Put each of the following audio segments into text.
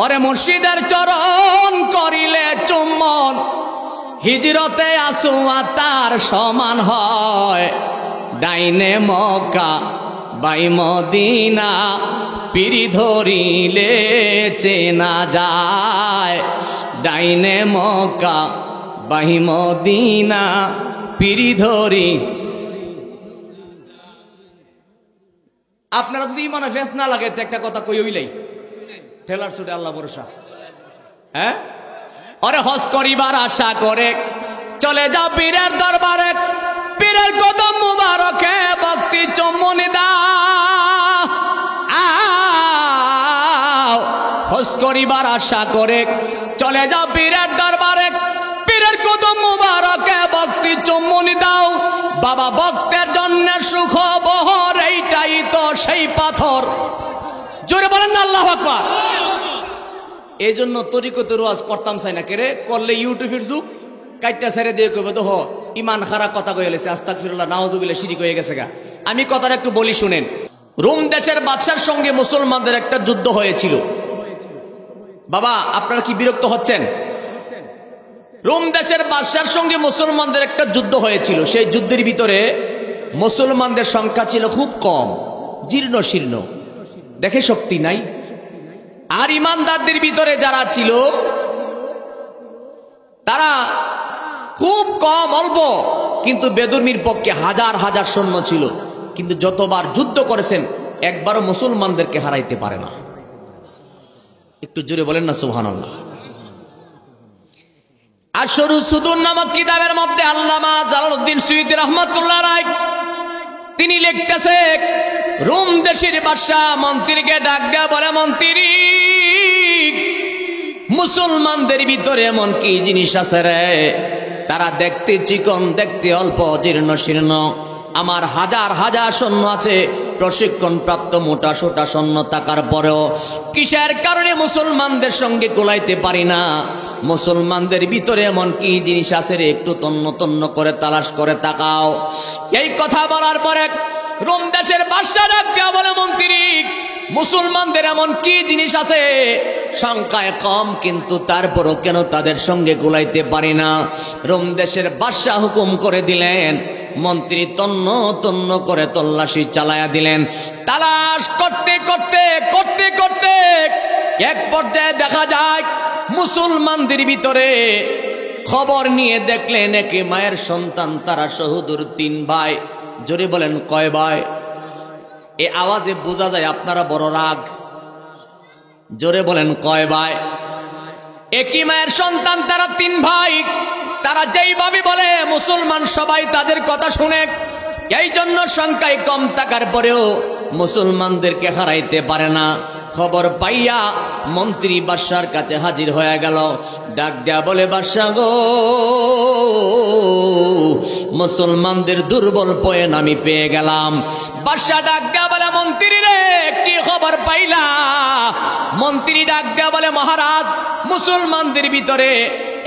ওরে মুর্শিদের চরণ করিলে চুম্বন হিজরতে আসুয়া তার সমান হয়। ডাইনে মক্কা বাই মদিনা পিরি ধরিলে চেনা যায়। ডাইনে মক্কা বাই মদিনা পিরি ধরি। আপনারা যদি মনে ফেস না লাগে তো একটা কথা কই হইলাই ঠেলার ছুটে আল্লাহ ভরসা। হ্যাঁ, ওরে হজ করিবার আশা করে চলে যাও পীরের দরবারে, পীরের কদম মুবারকে ভক্তি চুম্বনী দাও। হজ করিবার আশা করে চলে যাও পীরের দরবারে, পীরের কদম মুবারকে ভক্তি চুম্বনী দাও। বাবা ভক্তের জন্য সুখ বহর, এইটাই তো সেই পাথর। জোরে বলেন না আল্লাহু আকবার। এই জন্য তরিকতের ওয়াজ করতাম চাই না, কেরে করলে ইউটিউবের যুগ কাইটটা ছেড়ে দিয়ে কইবে তো ইমান খারাপ কথা কয়ে গেছে, আস্তাগফিরুল্লাহ নাউজুবিল্লাহ শিরিক হয়ে গেছে গা। আমি কথাটা একটু বলি শুনেন। রোম দেশের বাদশার সঙ্গে মুসলমানদের একটা যুদ্ধ হয়েছিল। বাবা আপনারা কি বিরক্ত হচ্ছেন? রোম দেশের বাদশার সঙ্গে মুসলমানদের একটা যুদ্ধ হয়েছিল। সেই যুদ্ধের ভিতরে মুসলমানদের সংখ্যা ছিল খুব কম, জীর্ণ শীর্ণ, দেখে শক্তি নাই। আর ইমানদারদের ভিতরে যারা ছিল তারা খুব কম, অল্প, কিন্তু বেদুর্মীর পক্ষে হাজার হাজার সৈন্য ছিল। কিন্তু যতবার যুদ্ধ করেছেন একবারও মুসলমানদেরকে হারাইতে পারে না। একটু জোরে বলেন না সুবহানাল্লাহ। আশরু সুদুর নামক কিতাবের মধ্যে আল্লামা জালালউদ্দিন সুয়ুতী রাহমাতুল্লাহ আলাইহি তিনি লিখতেছে, রোম দেশের বাদশা মন্ত্রীকে ডাক দেয়া বলে, মন্ত্রী মুসলমানদের ভিতরে এমন কি জিনিস আছে রে? তারা দেখতে চিকন, দেখতে অল্প, জীর্ণ শীর্ণ। আমার হাজার হাজার সৈন্য আছে, প্রশিক্ষণ প্রাপ্ত মোটা সোটা সৈন্য থাকার পরেও কিসের কারণে মুসলমানদের সঙ্গে কোলাইতে পারি না? মুসলমানদের ভিতরে এমন কি জিনিস আছে রে? একটু তন্ন তন্ন করে তালাশ করে তাকাও। এই কথা বলার পরে রোম দেশের বাদশা ডাক দেয়া বলে, মন্ত্রী মুসলমানদের এমন কি জিনিস আছে সংখ্যায় কম, কিন্তু তারপরও কেন তাদের সঙ্গে গোলাইতে পারি না? রোম দেশের বাদশা হুকুম করে দিলেন, মন্ত্রী তন্ন তন্ন করে তল্লাশি চালায়া দিলেন। তালাশ করতে করতে করতে করতে এক পর্যায়ে দেখা যায় মুসলমানদের ভিতরে খবর নিয়ে দেখলেন একে মায়ের সন্তান, তারা সহোদর 3 ভাই। জোরে বলেন কয় ভাই? এ আওয়াজে বোঝা যায় আপনারা বড় রাগ। জোরে বলেন কয় ভাই? একই মায়ের সন্তান, তারা 3 ভাই। তারা যেইভাবে বলে মুসলমান সবাই তাদের কথা শুনে। এই জন্য সংখ্যায় কম থাকার পরেও মুসলমানদেরকে হারাইতে পারে না। খবর পাইয়া মন্ত্রী বাদশার কাছে হাজির হয়ে গেল। ডাক দেয়া বলে, বাদশা গো, মুসলমানদের দুর্বল পয়েন্ট আমি পেয়ে গেলাম। বাদশা ডাক দেয়া বলে, মন্ত্রী রে কি খবর পাইলা? মন্ত্রী ডাক দেয়া বলে, মহারাজ মুসলমানদের ভিতরে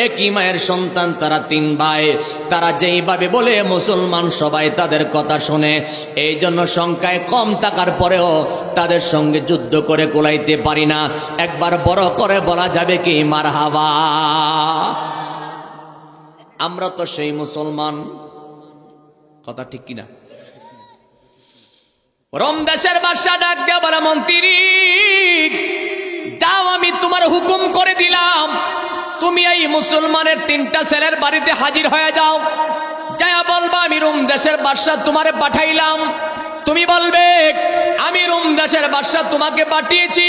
একই মায়ের সন্তান, তারা 3 ভাই। তারা যেইভাবে বলে মুসলমান সবাই তাদের কথা শুনে। এই জন্য সংখ্যায় কম থাকার পরেও তাদের সঙ্গে যুদ্ধ করে কোলাইতে পারি না। একবার বড় করে বলা যাবে কি মারহাবা? আমরা তো সেই মুসলমান। কথা ঠিক কিনা? রোম দেশের বাদশা ডাক দেয়া বলে, মন্ত্রী যাও, আমি তোমার হুকুম করে দিলাম, তুমি এই মুসলমানের 3টা ছেলের বাড়িতে হাজির হয়ে যাও। যায়া বলবা আমি রোম দেশের বাদশা তোমারে পাঠাইলাম। তুমি বলবে আমি রোম দেশের বাদশা তোমাকে পাঠিয়েছি।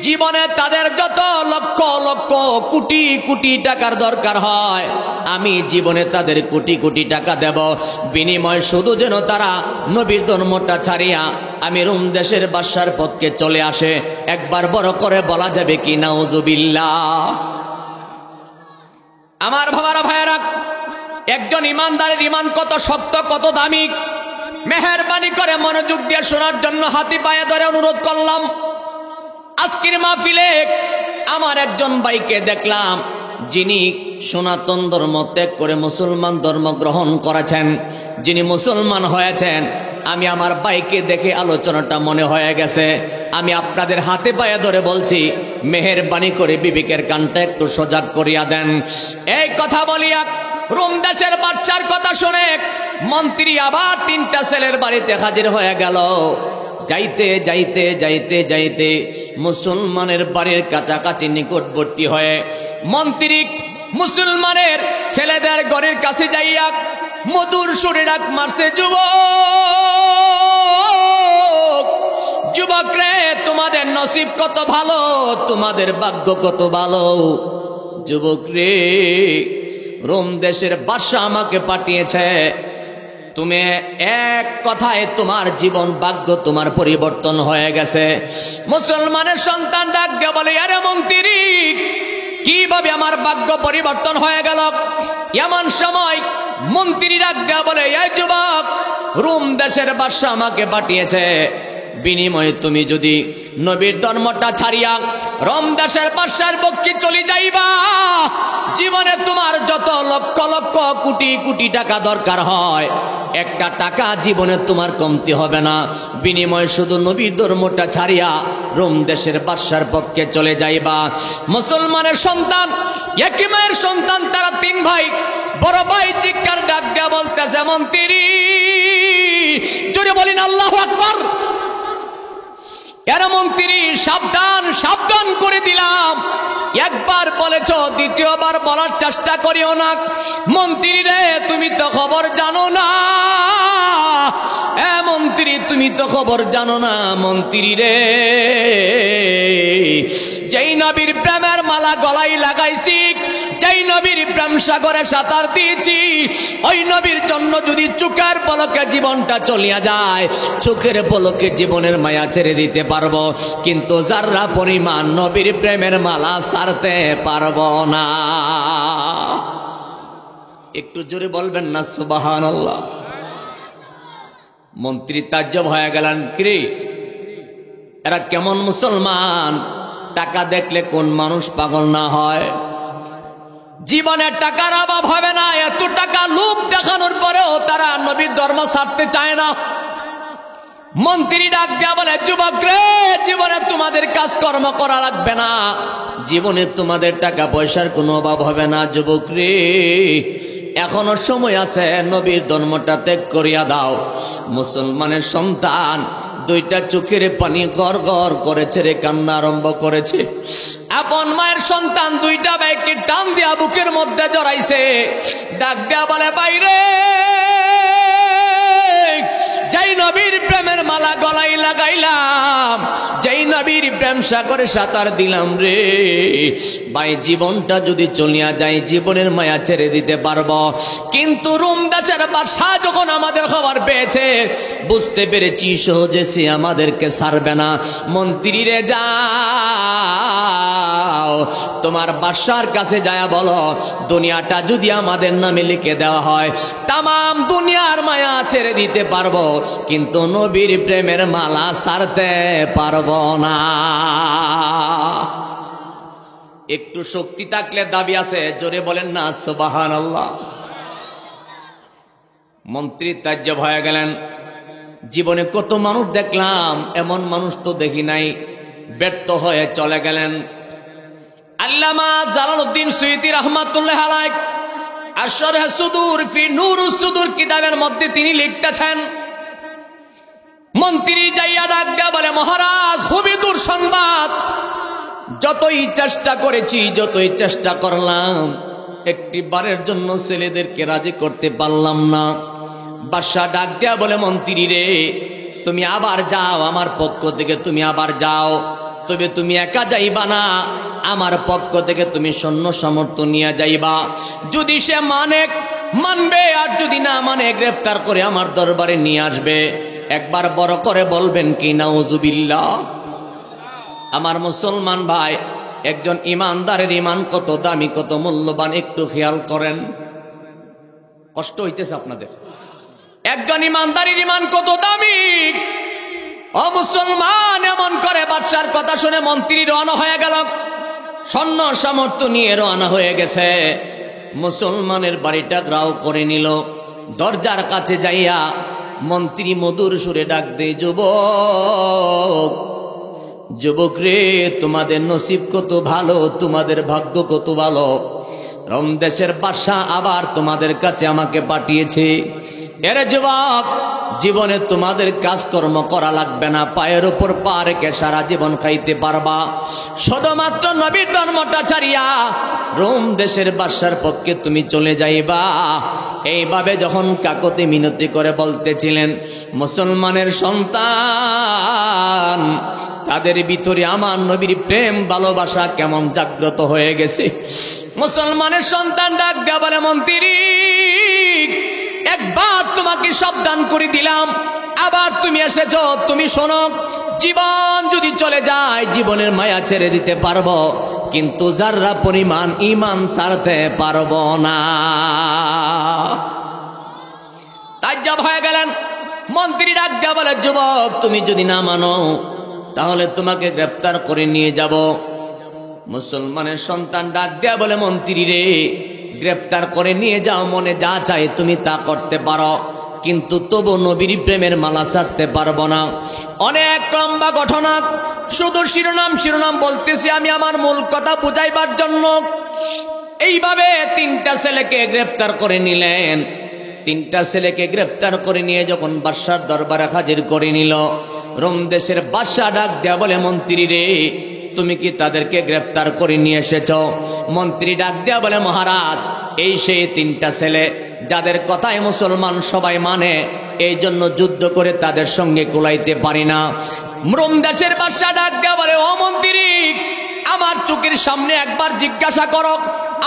জীবনে তাদের যত লক্ষ লক্ষ কোটি কোটি টাকার দরকার হয়, আমি জীবনে তাদের কোটি কোটি টাকা দেব। বিনিময় শুধু যেন তারা নবীর ধর্মটা ছাড়িয়া আমি রোম দেশের বাদশার পক্ষে চলে আসে। একবার বড় করে বলা যাবে কি নাউজুবিল্লাহ? আমার বাবারা ভাইয়েরা, একজন ইমানদারের ইমান কত শক্ত, কত দামি, মেহেরবানি করে মনোযোগ দিয়ে শোনার জন্য হাতি পায়ে ধরে অনুরোধ করলাম। আজকের মাহফিলে আমার একজন ভাইকে দেখলাম, যিনি সনাতন ধর্ম ত্যাগ করে মুসলমান ধর্ম গ্রহণ করেছেন, যিনি মুসলমান হয়েছেন। আমি আমার ভাইকে দেখে আলোচনাটা মনে হয়ে গেছে, আমি আপনাদের হাতে পায়ে ধরে বলছি, মেহেরবানি করে বিবেকের কানটা একটু সজাগ করিয়া দেন। এই কথা বলিয়া রোম দেশের বাদশার কথা শুনে মন্ত্রী আবার 3টা ছেলের বাড়িতে হাজির হয়ে গেল। যাইতে যাইতে যাইতে যাইতে মুসলমানের বাড়ির কাছাকাছি নিকটবর্তী হয়ে মন্ত্রী মুসলমানের ছেলেদের ঘরের কাছে যাইয়া মধুর সুরে ডাক মারছে, যুবক, যুবক রে, তোমাদের নসিব কত ভালো, তোমাদের ভাগ্য কত ভালো। যুবক রে, রোম দেশের বাদশা আমাকে পাঠিয়েছে, তুমি এক কথায় তোমার জীবন ভাগ্য তোমার পরিবর্তন হয়ে গেছে। মুসলমানের সন্তান ডাক দিয়ে বলে, আরে মন্ত্রী, কিভাবে আমার ভাগ্য পরিবর্তন হয়ে গেল? এমন সময় মন্ত্রী ডাক দিয়ে বলে, এই যুবক, রোম দেশের বাদশা আমাকে পাঠিয়েছে, বিনিময়ে তুমি যদি নবীর ধর্মটা ছাড়িয়া রোম দেশের বাদশার পক্ষে চলে যাইবা, জীবনে তোমার যত লক্ষ লক্ষ কোটি কোটি টাকা দরকার হয়, একটা টাকা জীবনে তোমার কমতি হবে না। বিনিময়ে শুধু নবীর ধর্মটা ছাড়িয়া রোম দেশের বাদশার পক্ষে চলে যাইবা। মুসলমানের সন্তান, একই মায়ের সন্তান, তারা 3 ভাই। বড় ভাই চিৎকার ডাক দেয়া বলতেছে, মন্ত্রী, জোরে বলেন আল্লাহু আকবার। এর মন্ত্রী, সাবধান, সাবধান করে দিলাম, একবার বলেছ, দ্বিতীয়বার বলার চেষ্টা করিও না। মন্ত্রী রে, তুমি তো খবর জানো না। এ মন্ত্রী, তুমি তো খবর জানো না। মন্ত্রী রে, যেই নবীর প্রেমের মালা গলায় লাগাইছি, যেই নবীর প্রেম সাগরে সাঁতার দিয়েছি, ওই নবীর জন্য যদি চোখের পলকে জীবনটা চলিয়া যায়, চোখের পলকে জীবনের মায়া ছেড়ে দিতে পারবো, কিন্তু যাররা পরিমাণ নবীর প্রেমের মালা ছাড়তে পারবো না। একটু জোরে বলবেন না সুবহানাল্লাহ। মন্ত্রী তাজ্জব হয়ে গেলেন, কি এরা কেমন মুসলমান? টাকা দেখলে কোন মানুষ পাগল না হয়? জীবনে টাকার অভাব হবে না, এত টাকা লোভ দেখানোর পরেও তারা নবীর ধর্ম ছাড়তে চায় না। মন্ত্রী ডাক দেয়া বলে, যুবক রে, জীবনে তোমাদের কাজকর্ম করা লাগবে না, জীবনে তোমাদের টাকা পয়সার কোনো অভাব হবে না। যুবক রে, এখনো সময় আছে, নবীর ধর্মটা ত্যাগ করিয়া দাও। মুসলমানের সন্তান 2টা চোখের পানি গড় গড় করেছে রে, কান্না আরম্ভ করেছে। আপন মায়ের সন্তান 2টা ভাইকে টান দিয়া বুকের মধ্যে জড়াইছে, ডাক দেয়া বলে, বাইরে, যেই নবীর প্রেমের মালা গলায় লাগাইলাম, যেই নবীর প্রেম সাগরে সাঁতার দিলাম রে, ভাই জীবনটা যদি চলিয়া যায়, জীবনের মায়া ছেড়ে দিতে পারবো, কিন্তু রোম দেশের বাদশা যখন আমাদের খবর পেয়েছে, বুঝতে পেরেছি সহজে সে আমাদেরকে ছাড়বে না। মন্ত্রী রে, যাও, তোমার বাদশার কাছে যায় বলো, দুনিয়াটা যদি আমাদের নামে লিখে দেওয়া হয়, তামাম দুনিয়ার মায়া ছেড়ে দিতে পারবো, কিন্তু নবীর প্রেমের মালা ছাড়তে পারবো না। একটু শক্তি থাকলে দাবি আছে, জোরে বলেন না সুবহানাল্লাহ। মন্ত্রী তাজ্জব হয়ে গেলেন, জীবনে কত মানুষ দেখলাম, এমন মানুষ তো দেখি নাই। ব্যর্থ হয়ে চলে গেলেন। আল্লামা জালালউদ্দিন সুয়ুতী রাহমাতুল্লাহ আলাইহি আশরাহ সুদূর ফি নূরুস সুদূর কিতাবের মধ্যে তিনি লিখতেছেন, মন্ত্রী যাইয়া ডাক দেয়া বলে, মহারাজ, খুবই দূর সংবাদ, যতই চেষ্টা করেছি, যতই চেষ্টা করলাম, একটি বারের জন্য ছেলেদেরকে রাজি করতে পারলাম না। বাদশা ডাক দেয়া বলে, মন্ত্রী রে, তুমি আবার যাও, আমার পক্ষ থেকে তুমি আবার যাও, তবে তুমি একা যাইবা না, আমার পক্ষ থেকে তুমি সৈন্য সামর্থ্য নিয়ে যাইবা। যদি সে মানবে, আর যদি না মানে গ্রেফতার করে আমার দরবারে নিয়ে আসবে। একবার বড় করে বলবেন কি নাউজুবিল্লাহ। আমার মুসলমান ভাই, একজন ইমানদারের ইমান কত দামি, কত মূল্যবান, একটু খেয়াল করেন। কষ্ট হইতেছে আপনাদের? একজন ইমানদারের ইমান কত দামি। ও মুসলমান, এমন করে বাদশার কথা শুনে মন্ত্রী রওনা হয়ে গেল, সৈন্য সামর্থ্য নিয়ে রওনা হয়ে গেছে। মুসলমানের বাড়িটা গ্রাও করে নিল। দরজার কাছে যাইয়া মন্ত্রী মধুর সুরে ডাক দে, যুবক, যুবক রে, তোমাদের নসিব কত ভালো, তোমাদের ভাগ্য কত ভালো। রোম দেশের বাদশা আবার তোমাদের কাছে আমাকে পাঠিয়েছে। এরে যুবক, জীবনে তোমাদের কাজকর্ম করা লাগবে না, পায়ের উপর পা রেখে সারা জীবন খাইতে পারবা। শুধুমাত্র নবীর ধর্মটা ছাড়িয়া রোম দেশের বাদশার পক্ষে তুমি চলে যাইবা। এইভাবে যখন কাকতি মিনতি করে বলতেছিলেন, মুসলমানের সন্তান তাদের ভিতরে আমার নবীর প্রেম ভালোবাসা কেমন জাগ্রত হয়ে গেছে। মুসলমানের সন্তান ডাক দেয়া বলে, মন্ত্রী, একবার তোমাকে সাবধান করে দিলাম, আবার তুমি এসেছ, তুমি শোনো, জীবন যদি চলে যায় জীবনের মায়া ছেড়ে দিতে পারবো, কিন্তু যাররা পরিমাণ ঈমান ছাড়তে পারবো না। তাজ্জব হয়ে গেলেন। মন্ত্রী ডাক দেয়া বলে, যুবক, তুমি যদি না মানো তাহলে তোমাকে গ্রেফতার করে নিয়ে যাব। মুসলমানের সন্তান ডাক দেয়া বলে, মন্ত্রী রে, গ্রেফতার করে নিয়ে যাও, মনে যা চাই তুমি তা করতে পারো, কিন্তু তবু নবীর প্রেমের মালা ছাড়তে পারবো না। অনেক লম্বা ঘটনা, শুধু শিরোনাম বলতেছি আমি আমার মূল কথা বুঝাইবার জন্য। এইভাবে তিনটা ছেলেকে গ্রেফতার করে নিলেন। তিনটা ছেলেকে গ্রেফতার করে নিয়ে যখন বাদশার দরবারে হাজির করে নিল, রোম দেশের বাদশা ডাক দেয়া বলে, মন্ত্রী রে, তুমি কি তাদেরকে গ্রেফতার করে নিয়ে এসেছ? মন্ত্রী ডাক দেয়া বলে, মহারাজ, এই সেই তিনটা ছেলে যাদের কথায় মুসলমান সবাই মানে, এই জন্য যুদ্ধ করে তাদের সঙ্গে কুলাইতে পারি না। রোম দেশের বাদশা ডাক দেয়া বলে, ও মন্ত্রী, আমার চোখের সামনে একবার জিজ্ঞাসা করো,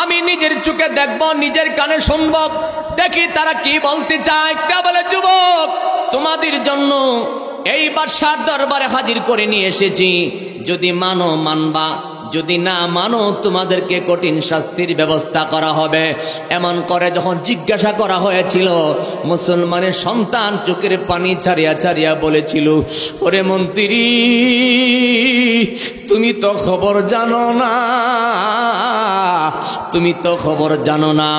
আমি নিজের চোখে দেখব, নিজের কানে শুনব, দেখি তারা কি বলতে চায়। তা বলে, যুবক, তোমাদের জন্য এই বাদশার দরবারে হাজির করে নিয়ে এসেছি, যদি মানো মানবা, যদি না মানো তোমাদেরকে কঠিন শাস্তির ব্যবস্থা করা হবে। এমন করে যখন জিজ্ঞাসা করা হয়েছিল, মুসলমানের সন্তান চোখের পানি ছাড়িয়া ছাড়িয়া বলেছিল, ওরে মন্ত্রী, তুমি তো খবর জানো না, তুমি তো খবর জানো না,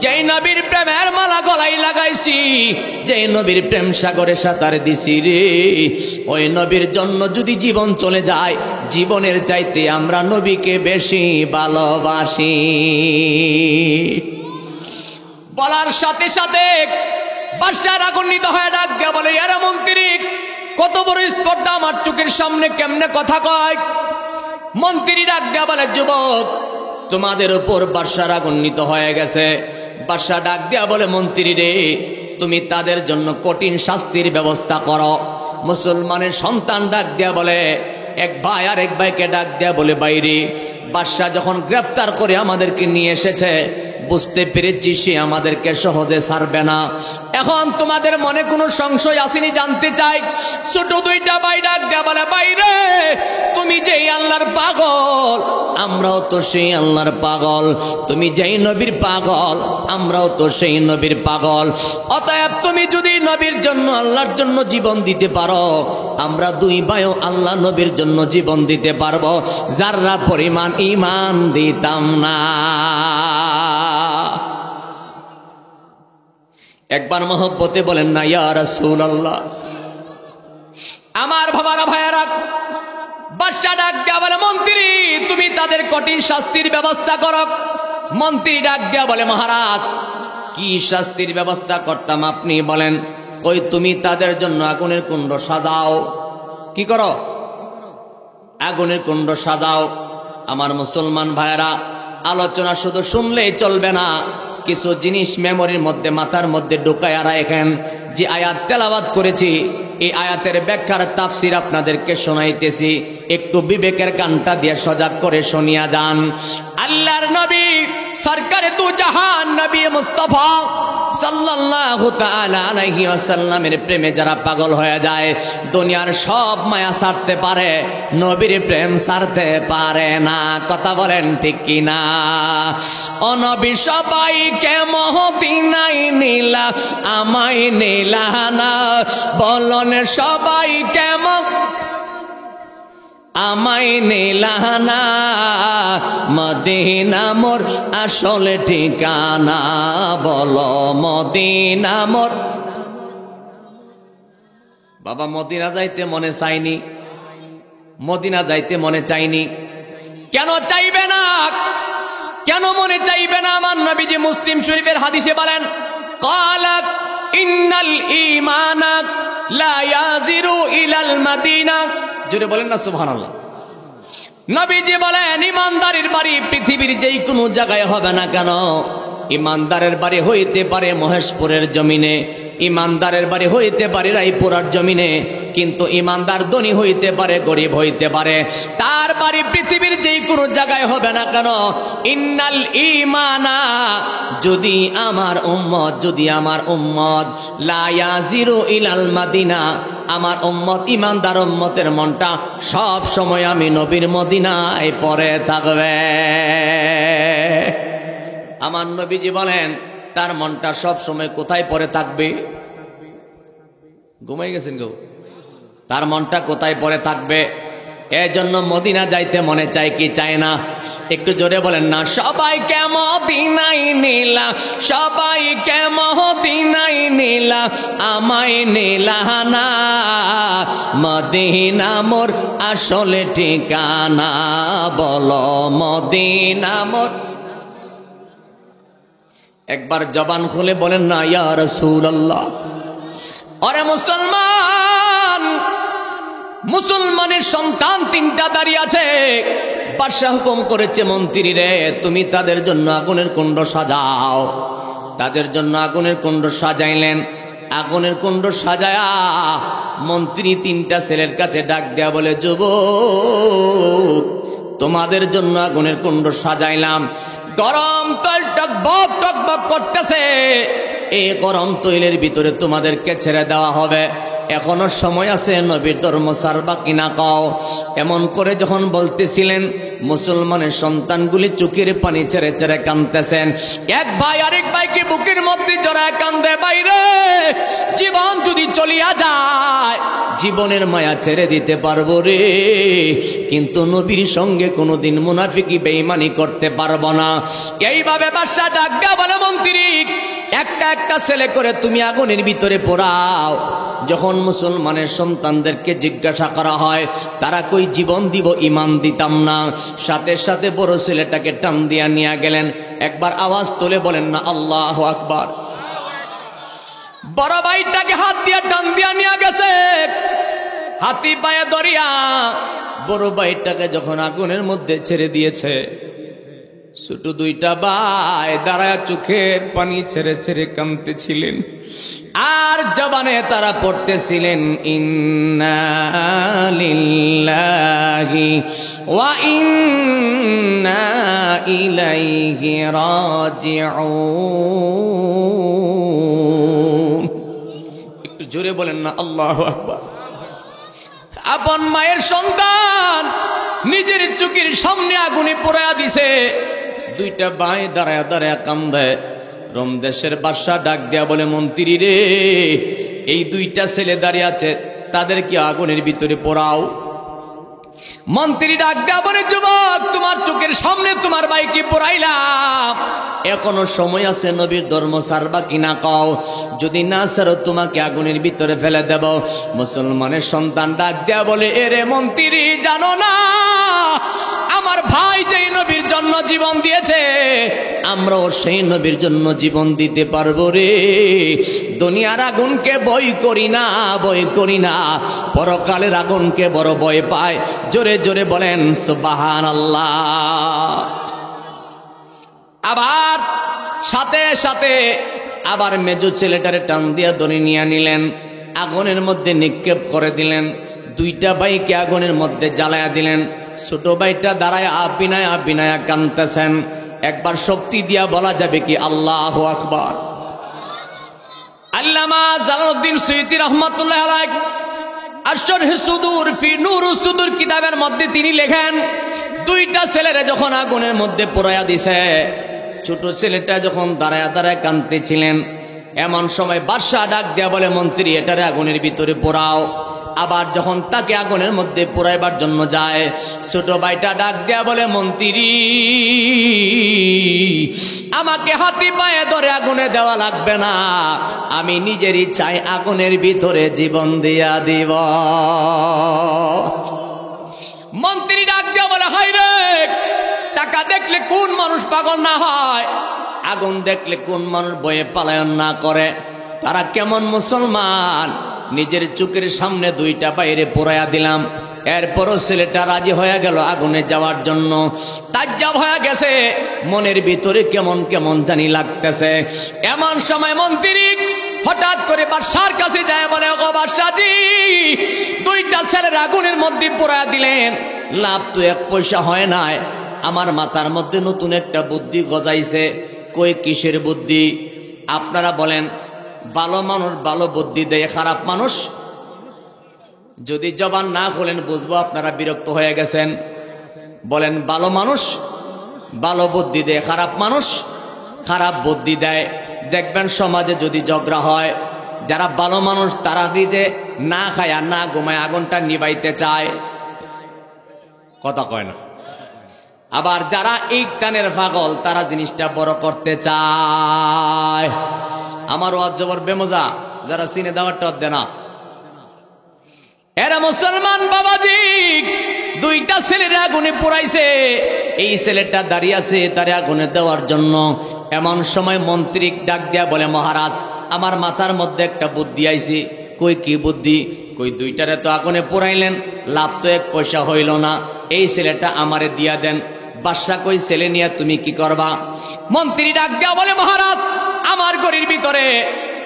যেই নবীর প্রেমের মালা গলায় লাগাইছি, যেই নবীর প্রেম সাগরে সাঁতার দিছি রে, ওই নবীর জন্য যদি জীবন চলে যায়, জীবনের চাইতে আমরা নবীকে বেশি ভালোবাসি। বলার সাথে সাথে বাদশা রাগান্বিত হয়ে ডাক দেয়া বলে, আরে মন্ত্রী, কত বড় স্পর্ধা, আমার চোখের সামনে কেমনে কথা কয়? মন্ত্রী ডাক দেয়া বলে, যুবক, তোমাদের উপর বাদশা রাগান্বিত হয়ে গেছে। বাদশা ডাক দেয়া বলে, মন্ত্রী রে, তুমি তাদের জন্য কঠিন শাস্তির ব্যবস্থা করো। মুসলমানের সন্তান ডাক দেয়া বলে, এক ভাই আর এক ভাইকে ডাক দেয়া বলে, বাইরে, বাদশা যখন গ্রেফতার করে আমাদেরকে নিয়ে এসেছে, বুঝতে পেরেছি সে আমাদেরকে সহজে ছাড়বে না। এখন তোমাদের মনে কোনো সংশয় আসেনি জানতে চাই। ছোট দুইটা ভাই ডাক দেয়া বলে, বাইরে, তুমি যেই আল্লাহর পাগল, আমরাও তো সেই আল্লাহর পাগল, তুমি যেই নবীর পাগল, আমরাও তো সেই নবীর পাগল। অতএব তুমি যদি নবীর জন্য, আল্লাহর জন্য জীবন দিতে পারো, আমরা দুই ভাইও আল্লাহ নবীর জন্য জীবন দিতে পারবো, যাররা পরিমাণ ঈমান দিতাম না। একবার মহব্বতে বলেন না, ইয়া রাসূলুল্লাহ। আমার বাবারা, ভাইয়ারা, বাদশা ডাক দেয়া বলে, মন্ত্রী, তুমি তাদের কঠিন শাস্তির ব্যবস্থা করো। মন্ত্রী ডাক দেয়া বলে, মহারাজ, কি শাস্তির ব্যবস্থা করতাম আপনি বলেন? কই, তুমি তাদের জন্য আগুনের কুণ্ড সাজাও। কি করো? আগুনের কুণ্ড সাজাও। আমার মুসলমান ভাইয়েরা, আলোচনা শুধু শুনলেই চলবে না, কিছু জিনিস মেমোরির মধ্যে, মাথার মধ্যে ঢুকায়া রাখেন। যে আয়াত তেলাওয়াত করেছি, এই আয়াতের ব্যাখ্যার তাফসির আপনাদেরকে শোনাইতেছি, একটু বিবেকের কানটা দিয়ে সজাগ করে শুনিয়া যান। আল্লাহর নবী সরকারে দু জাহান নবী মুস্তাফা সাল্লাল্লাহু তাআলা আলাইহি ওয়াসাল্লামের প্রেমে যারা পাগল হয়ে যায়, দুনিয়ার সব মায়া ছাড়তে পারে, নবীর প্রেম ছাড়তে পারে না। কথা বলেন ঠিক কি না? ও নবী, সবাইকে মদিনায় নিলা, আমায় নিলা না, বলন সবাইকে আমায় নিলানা, মদিনা মোর আসল ঠিকানা, বলো মদিনা মোর। বাবা মদিনা যাইতে মনে চাইনি, মদিনা যাইতে মনে চাইনি। কেন চাইবে না? কেন মনে চাইবে না? আমার নবীজি মুসলিম শরীফের হাদিসে বলেন, ক্বালাত ইন্নাল ঈমানা লা ইয়াজিরু ইলাল মাদিনা। জোরে বলেন না সুবহানাল্লাহ। নবীজি বলেন, ইমানদারের বাড়ি পৃথিবীর যেই কোনো জায়গায় হবে না কেন, ইমানদারের বাড়ি হইতে পারে মহেশপুরের জমিনে, ইমানদারের বাড়ি হইতে পারে রায়পুরার জমিনে, কিন্তু ইমানদার ধনী হইতে পারে, গরিব হইতে পারে, তার বাড়ি পৃথিবীর যেই কোনো জায়গায় হবে না কেন, ইন্নাল ঈমানা, যদি আমার উম্মত লা ইয়াজিরু ইলাল মাদিনা, আমার উম্মত ইমানদার উম্মতের মনটা সব সময় আমি নবীর মদিনায় পড়ে থাকবে। আমার নবীজি বলেন তার মনটা সব সময় কোথায় পড়ে থাকবে? ঘুমাই গেছেন গো? তার মনটা কোথায় পড়ে থাকবে? এজন্য মদিনা যাইতে মনে চায় কি চায় না? একটু জোরে বলেন না। সবাইকে মদিনায় নিলা, সবাইকে মদিনায় নিলা, আমায় নিলা না, মদিনা মোর আসলে ঠিকানা, বলো মদিনা মোর। একবার জবান খুলে বলেন না ইয়া রাসূলুল্লাহ। আরে মুসলমান, মুসলমানের সন্তান তিনটা দাঁড়িয়ে আছে, বাদশা হুকুম করেছে, মন্ত্রী রে তুমি তাদের জন্য আগুনের কুণ্ড সাজাও। তাদের জন্য আগুনের কুণ্ড সাজাইলেন। আগুনের কুণ্ড সাজায়া মন্ত্রী তিনটা ছেলের কাছে ডাক দেয়া বলে, যুবক তোমাদের জন্য আগুনের কুণ্ড সাজাইলাম, গরম তৈল টকবক টকবক করতেছে, এই গরম তৈলের ভিতরে তোমাদেরকে ছেড়ে দেওয়া হবে, এখনো সময় আছে, নবীর ধর্ম ছাড়বা কিনা কও। এমন করে যখন বলতেছিলেন, মুসলমানের সন্তানগুলি চোখের পানি ছেড়ে ছেড়ে কাঁদতেছেন। এক ভাই আরেক ভাইকে বুকের মধ্যে জড়ায় কান্দে, বাইরে জীবন যদি চলিয়া যায় জীবনের মায়া ছেড়ে দিতে পারবো রে, কিন্তু নবীর সঙ্গে কোনোদিন মুনাফিকি বেঈমানি করতে পারবো না। এইভাবে বাদশা ডাক দেয়া বলে, মন্ত্রী একটা একটা ছেলে করে তুমি আগুনের ভিতরে পোড়াও। যখন মুসলমানের সন্তানদেরকে জিজ্ঞাসা করা হয় তারা কই জীবন দিব, ইমান দিতাম না, সাথে সাথে বড় ছেলেটাকে টান দিয়া নিয়ে গেলেন। একবার আওয়াজ তুলে বলেন না আল্লাহু আকবার। বড় ভাইটাকে হাত দিয়া টান দিয়া নিয়ে গেছে, হাতি পায়ে দরিয়া। বড় ভাইটাকে যখন আগুনের মধ্যে ছেড়ে দিয়েছে, ছোট দুইটা ভাই দাঁড়ায় চোখের পানি ছেড়ে ছেড়ে কাঁদতেছিলেন, আর জবানে তারা পড়তেছিলেন, ইন্না লিল্লাহি ওয়া ইন্না ইলাইহি রাজিউন। একটু জোরে বলেন না আল্লাহু আকবার। আপন মায়ের সন্তান নিজের চোখের সামনে আগুনে পোড়ায়া দিছে, দুইটা ভাই দাঁড়ায়া দাঁড়ায়া কান্দে। রোম দেশের বাদশা ডাক দেয়া বলে, মন্ত্রী রে এই দুইটা ছেলে দাঁড়িয়ে আছে, তাদেরকে আগুনের ভিতরে পোড়াও। মন্ত্রী ডাক দেয়া বলে, যুবক তোমার চোখের সামনে তোমার ভাইকে পোড়াইলাম, এখনো সময় আছে, নবীর ধর্ম ছাড়বা কিনা কও, যদি না ছাড়ো তোমাকে আগুনের ভিতরে ফেলে দেব। মুসলমানের সন্তান ডাক দেয়া বলে, এরে মন্ত্রী জানো না আমার ভাই যেই নবীর জন্য জীবন দিয়েছে, আমরাও সেই নবীর জন্য জীবন দিতে পারবো রে। দুনিয়ার আগুনকে ভয় করি না, ভয় করি না, পরকালের আগুনকে বড় ভয় পায়। জোরে জোরে বলেন সুবহানাল্লাহ। আবার সাথে সাথে আবার মেজো ছেলেটারে টান দিয়া ধরে নিয়ে নিলেন, আগুনের মধ্যে নিক্ষেপ করে দিলেন। দুইটা ভাইকে আগুনের মধ্যে জ্বালায়া দিলেন। ছোট ভাইটা দাঁড়ায় আবিনায়া কাঁদতেছেন। একবার শক্তি দিয়া বলা যাবে কি আল্লাহু আকবার। আল্লামা জালালউদ্দিন সুয়ুতী রাহমাতুল্লাহ আলাইহি আশ-শারহ সুদূর ফি নূরুস সুদূর কিতাবের মধ্যে তিনি লেখেন, দুইটা ছেলেরে যখন আগুনের মধ্যে পোড়ায়া দিছে, ছোট ছেলেটা যখন দাঁড়ায় দাঁড়ায় কাঁদতেছিলেন, এমন সময় বাদশা ডাক দেয়া বলে, মন্ত্রী এটারে আগুনের ভিতরে পোড়াও। আবার যখন তাকে আগুনের মধ্যে পুরাইবার জন্য যায়, ছোট ভাইটা ডাক দেয়া বলে, মন্ত্রী আমাকে হাতি পায়ে ধরে আগুনে দেওয়া লাগবে না, আমি নিজের ইচ্ছায় আগুনের ভিতরে জীবন দিয়া দিব। মন্ত্রী ডাক দেয়া বলে, হায় রে, টাকা দেখলে কোন মানুষ পাগল না হয়, আগুন দেখলে কোন মানুষ ভয়ে পলায়ন না করে, তারা কেমন মুসলমান। নিজের চোখের সামনে দুইটা বাইরে পোড়াইয়া দিলাম, এরপরও ছেলেটা রাজি হয়ে গেল আগুনে যাওয়ার জন্য। তাজ্জাব হয়ে গেছে, মনের ভিতরে কেমন কেমন জানি লাগতেছে। এমন সময় মন্ত্রী হঠাৎ করে বাদশার কাছে যায়, বলে, ও বাদশাজি, দুইটা ছেলের আগুনের মধ্যে পোড়াইয়া দিলেন, লাভ তো এক পয়সা হয় নাই, আমার মাথার মধ্যে নতুন একটা বুদ্ধি গজাইছে। কই কিসের বুদ্ধি? আপনারা বলেন, ভালো মানুষ ভালো বুদ্ধি দেয়, খারাপ মানুষ যদি জবান না খোলেন বুঝবো আপনারা বিরক্ত হয়ে গেছেন। বলেন, ভালো মানুষ ভালো বুদ্ধি দেয়, খারাপ মানুষ খারাপ বুদ্ধি দেয়। দেখবেন সমাজে যদি ঝগড়া হয়, যারা ভালো মানুষ তারা নিজে না খায় আর না ঘুমায় আগুনটা নিবাইতে চায়, কথা কয় না। আবার যারা এই টানের পাগল তারা জিনিসটা বড় করতে চায়। আমার ওয়াজ জবর বেমজা, যারা সিনে দেওয়ারটা দে না। এরা মুসলমান বাবাজি, দুইটা ছেলের আগুনে পোড়াইছে, এই ছেলেটা দাঁড়িয়ে আছে তারে আগুনে দেওয়ার জন্য। এমন সময় মন্ত্রী ডাক দেয়া বলে, মহারাজ আমার মাথার মধ্যে একটা বুদ্ধি আইছে। কই কি বুদ্ধি? কই দুইটারে তো আগুনে পোড়াইলেন, লাভ তো এক পয়সা হইল না, এই ছেলেটা আমারে দিয়া দেন। বাদশা কই, ছেলে নিয়ে তুমি কি করবা? মন্ত্রী ডাক দেয়া বলে, মহারাজ আমার ঘরের ভিতরে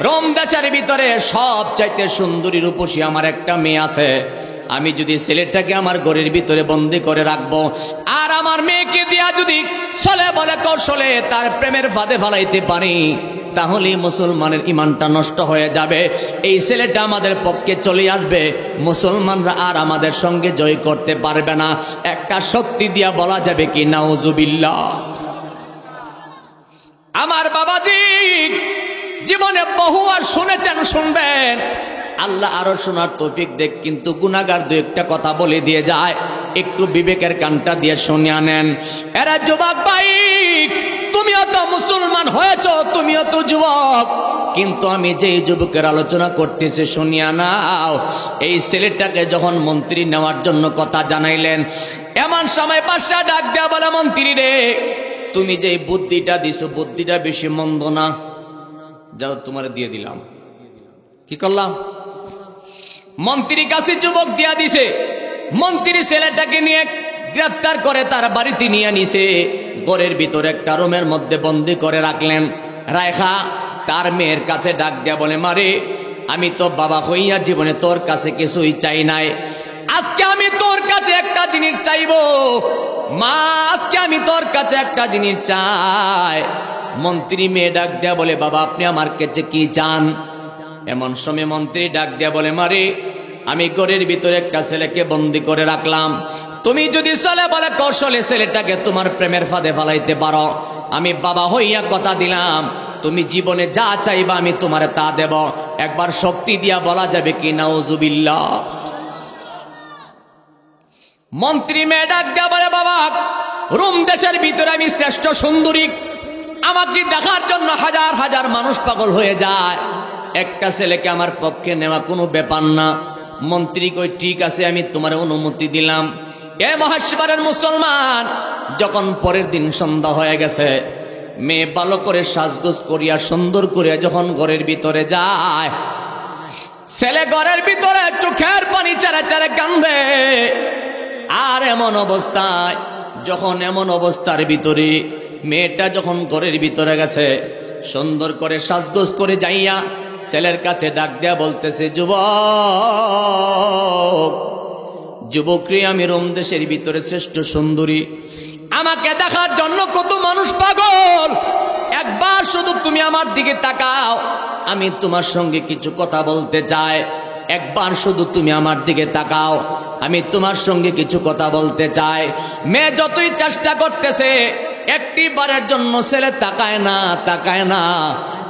রোম দেশের ভিতরে সব চাইতে সুন্দরী রূপসী আমার একটা মেয়ে আছে, আমি যদি ছেলেটাকে আমার ঘরের ভিতরে বন্দি করে রাখবো আর আমার মেয়েকে দিয়া যদি চলে বলে কৌশলে তার প্রেমের ফাঁদে ফালাইতে পারি, তাহলে মুসলমানের ইমানটা নষ্ট হয়ে যাবে, এই ছেলেটা আমাদের পক্ষে চলে আসবে, মুসলমানরা আর আমাদের সঙ্গে জয় করতে পারবে না। একটা শক্তি দিয়া বলা যাবে কি নাউজুবিল্লাহ। আমার বাবাজি জীবনে বহু আর শুনেছেন, শুনবেন, আল্লাহ আরো শোনার তৌফিক দেখ, কিন্তু গুনাহগার দু একটা কথা বলে দিয়ে যায়, একটু বিবেকের কানটা দিয়ে শুনে আনেন। এরা যুবক ভাই, তুমিও তো মুসলমান হয়েছ, তুমিও তো যুবক, কিন্তু আমি যে যুবকের আলোচনা করতেছি শুনিয়া নাও। এই ছেলেটাকে যখন মন্ত্রী নেওয়ার জন্য কথা জানাইলেন, এমন সময় বাদশা ডাক দেয়া বলে, মন্ত্রী রে, তুমি যে বুদ্ধিটা দিছো বুদ্ধিটা বেশি মন্দ না, যাও তোমার দিয়ে দিলাম। কি করলাম? মন্ত্রীর কাছে যুবক দিয়া দিছে। মন্ত্রী ছেলেটাকে নিয়ে গ্রেফতার করে তার বাড়িতে নিয়ে নিছে, ঘরের ভিতরে একটা রুমের মধ্যে বন্দি করে রাখলেন। রায়খা তার মেয়ের কাছে ডাক দেয়া বলে, মারে আমি তো বাবা হইয়া জীবনে তোর কাছে কিছুই চাই নাই, আজকে আমি তোর কাছে একটা জিনিস চাইবো মা, আজকে আমি তোর কাছে একটা জিনিস চাই। মন্ত্রী মেয়ে ডাক দেয়া বলে, বাবা আপনি আমার কাছে কি চান? এমন সময় মন্ত্রী ডাক দেয়া বলে, মারে আমি ঘরের ভিতরে একটা ছেলেকে বন্দি করে রাখলাম, তুমি যদি চলে বলে কৌশলে ছেলেটাকে তোমার প্রেমের ফাঁদে ফালাইতে পারো, আমি বাবা হইয়া কথা দিলাম, তুমি জীবনে যা চাইবা আমি তোমার তা দেব। একবার শক্তি দিয়া বলা যাবে কি নাউজুবিল্লাহ। মন্ত্রী মেয়ে ডাক দেয়া বলে, বাবা রোম দেশের ভিতরে আমি শ্রেষ্ঠ সুন্দরী, আমাকে দেখার জন্য হাজার হাজার মানুষ পাগল হয়ে যায়, একটা ছেলেকে আমার পক্ষে নেওয়া কোনো ব্যাপার না। মন্ত্রী কই, ঠিক আছে আমি তোমার অনুমতি দিলাম। এ মহাশিবারের মুসলমান, যখন পরের দিন সন্ধ্যা হয়ে গেছে, মেয়ে ভালো করে সাজগোজ করিয়া সুন্দর করিয়া যখন ঘরের ভিতরে যায়, ছেলে ঘরের ভিতরে চোখের পানি চারে চারে কান্দে। আর এমন অবস্থায়, যখন এমন অবস্থার ভিতরে মেয়েটা যখন ঘরের ভিতরে গেছে, সুন্দর করে সাজগোজ করে যাইয়া ছেলের কাছে ডাক দেয়া বলতেছে, যুবক যুবকরে, আমি রোম দেশের ভিতরে শ্রেষ্ঠ সুন্দরী, আমাকে দেখার জন্য কত মানুষ পাগল, একবার শুধু তুমি আমার দিকে তাকাও, আমি তোমার সঙ্গে কিছু কথা বলতে চাই, একবার শুধু তুমি আমার দিকে তাকাও, আমি তোমার সঙ্গে কিছু কথা বলতে চাই। মেয়ে যতই চেষ্টা করতেছে, একটি বারের জন্য ছেলে তাকায় না, তাকায় না,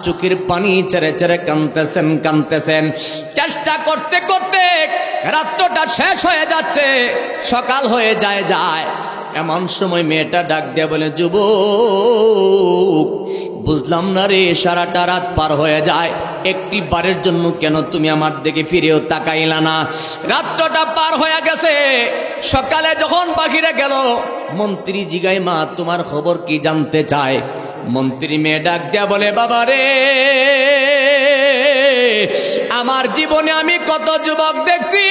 চোখের পানি ছেড়ে ছেড়ে কাঁদতেছেন কাঁদতেছেন। চেষ্টা করতে করতে রাত্রটা শেষ হয়ে যাচ্ছে, সকাল হয়ে যায়। এমন সময় মেয়েটা ডাক দিয়ে বলে, যুবক, বুঝলাম না রে, সারাটা রাত পার হয়ে যায়, একটি বারের জন্য কেন তুমি আমার দিকে ফিরেও তাকাইলা না? রাত্রটা পার হয়ে গেছে, সকালে যখন বাহিরে গেল, মন্ত্রী জিগায়, মা তোমার খবর কি জানতে চায়? মন্ত্রী মেয়ে ডাক দিয়া বলে, বাবা রে, আমার জীবনে আমি কত যুবক দেখছি,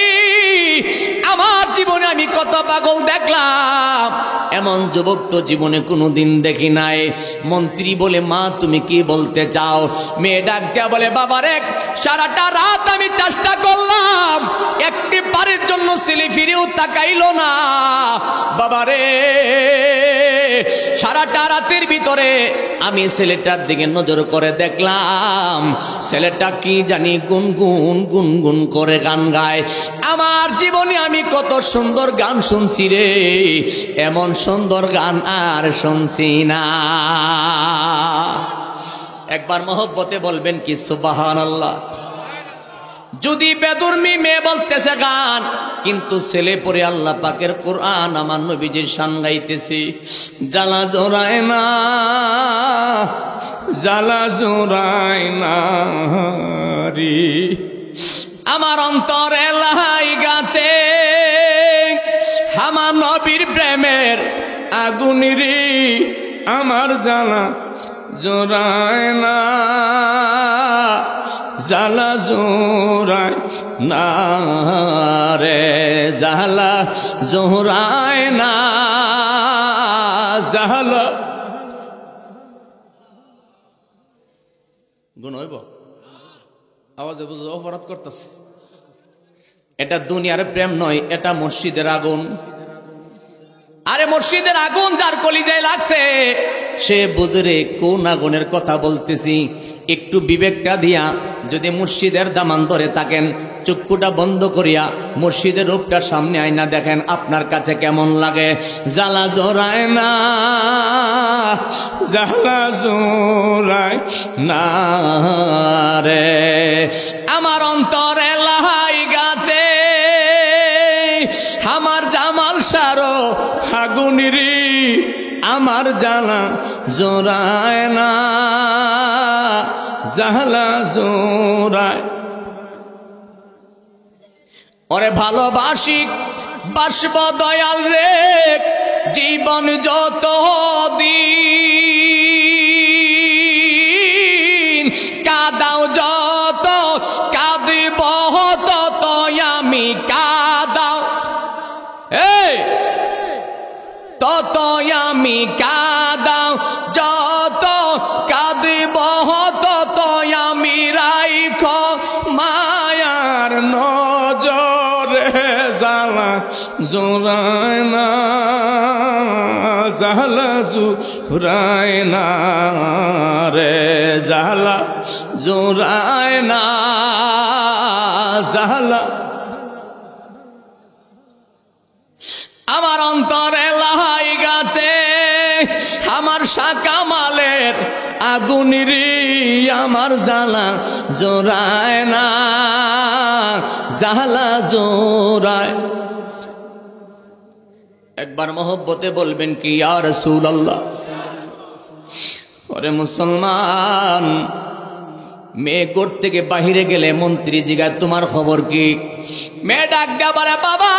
আমার জীবনে আমি কত পাগল দেখলাম, এমন যুবক তো জীবনে কোনোদিন দেখি নাই। মন্ত্রী বলে, মা তুমি কি বলতে চাও? মেয়ে ডাক দিয়া বলে, বাবা রে, সারাটা রাত আমি চেষ্টা করলাম, একটি বারের জন্য ছেলে ফিরেও তাকাইলো না। বাবা রে, সারাটা রাতের ভিতরে আমি ছেলেটার দিকে নজর করে দেখলাম, ছেলেটা কি জানি গুনগুন গুনগুন করে গান গায়। আমার জীবনে আমি কত সুন্দর গান শুনছি রে, এমন সুন্দর গান আর শুনছি না। একবার মহব্বতে বলবেন কি সুবহানাল্লাহ। যদি বেদুর্মি মেয়ে বলতেছে গান, কিন্তু ছেলে পরে আল্লাহ পাকের কোরআন আমার নবীজির শান গাইতেছি। জ্বালা জোড়ায় না, জ্বালা জোড়ায় না রে, আমার অন্তরে লাই গাছে আমার নবীর প্রেমের আগুনেরই, আমার জ্বালা জোড়ায় না, জ্বালা জোড়ায় না রে, জ্বালা জোড়ায় না, জ্বালা গুণ হইব আওয়াজে বুঝে অপরাধ করতেছে। এটা দুনিয়ার প্রেম নয়, এটা মসজিদের আগুন। আরে মসজিদের আগুন যার কলিজায় লাগছে সে বুঝে রে কোন আগুনের কথা বলতেছি। একটু বিবেকটা দিয়া যদি মসজিদের দামান ধরে থাকেন, চক্ষুটা বন্ধ করিয়া মসজিদের রূপটা সামনে আয়না দেখেন, আপনার কাছে কেমন লাগে? জ্বালা জোড়ায় না, জ্বালা জোড়ায় না রে, আমার অন্তরে লাই গাছে আমার জামাল সারো আগুনেরই, আমার জ্বালা জোড়ায় না, জ্বালা জোড়ায়। ওরে ভালোবাসি বাসব দয়াল রে, জীবন যত দিন কাদাও যত, কাঁদিব তত আমি কাদাও, এই তত আমি কাদাও যত, কাঁদিব তত আমি রাইখ মায়ার নজরে, জ্বালা জোড়ায় না, জ্বালা জোড়ায় না রে, জ্বালা জোড়ায় না, জ্বালা। আমার অন্তরে লাই গাছে আমার শাকামালের আগুনেরই, আমার জ্বালা জোড়ায় না, জ্বালা জোড়ায়। একবার মহব্বতে বলবেন কি ইয়া রাসূলুল্লাহ। ওরে মুসলমান, মেয়ে কোর্ট থেকে বাহিরে গেলে মন্ত্রী জিগায়, তোমার খবর কি? মেয়ে ডাক দিয়া বলে, বাবা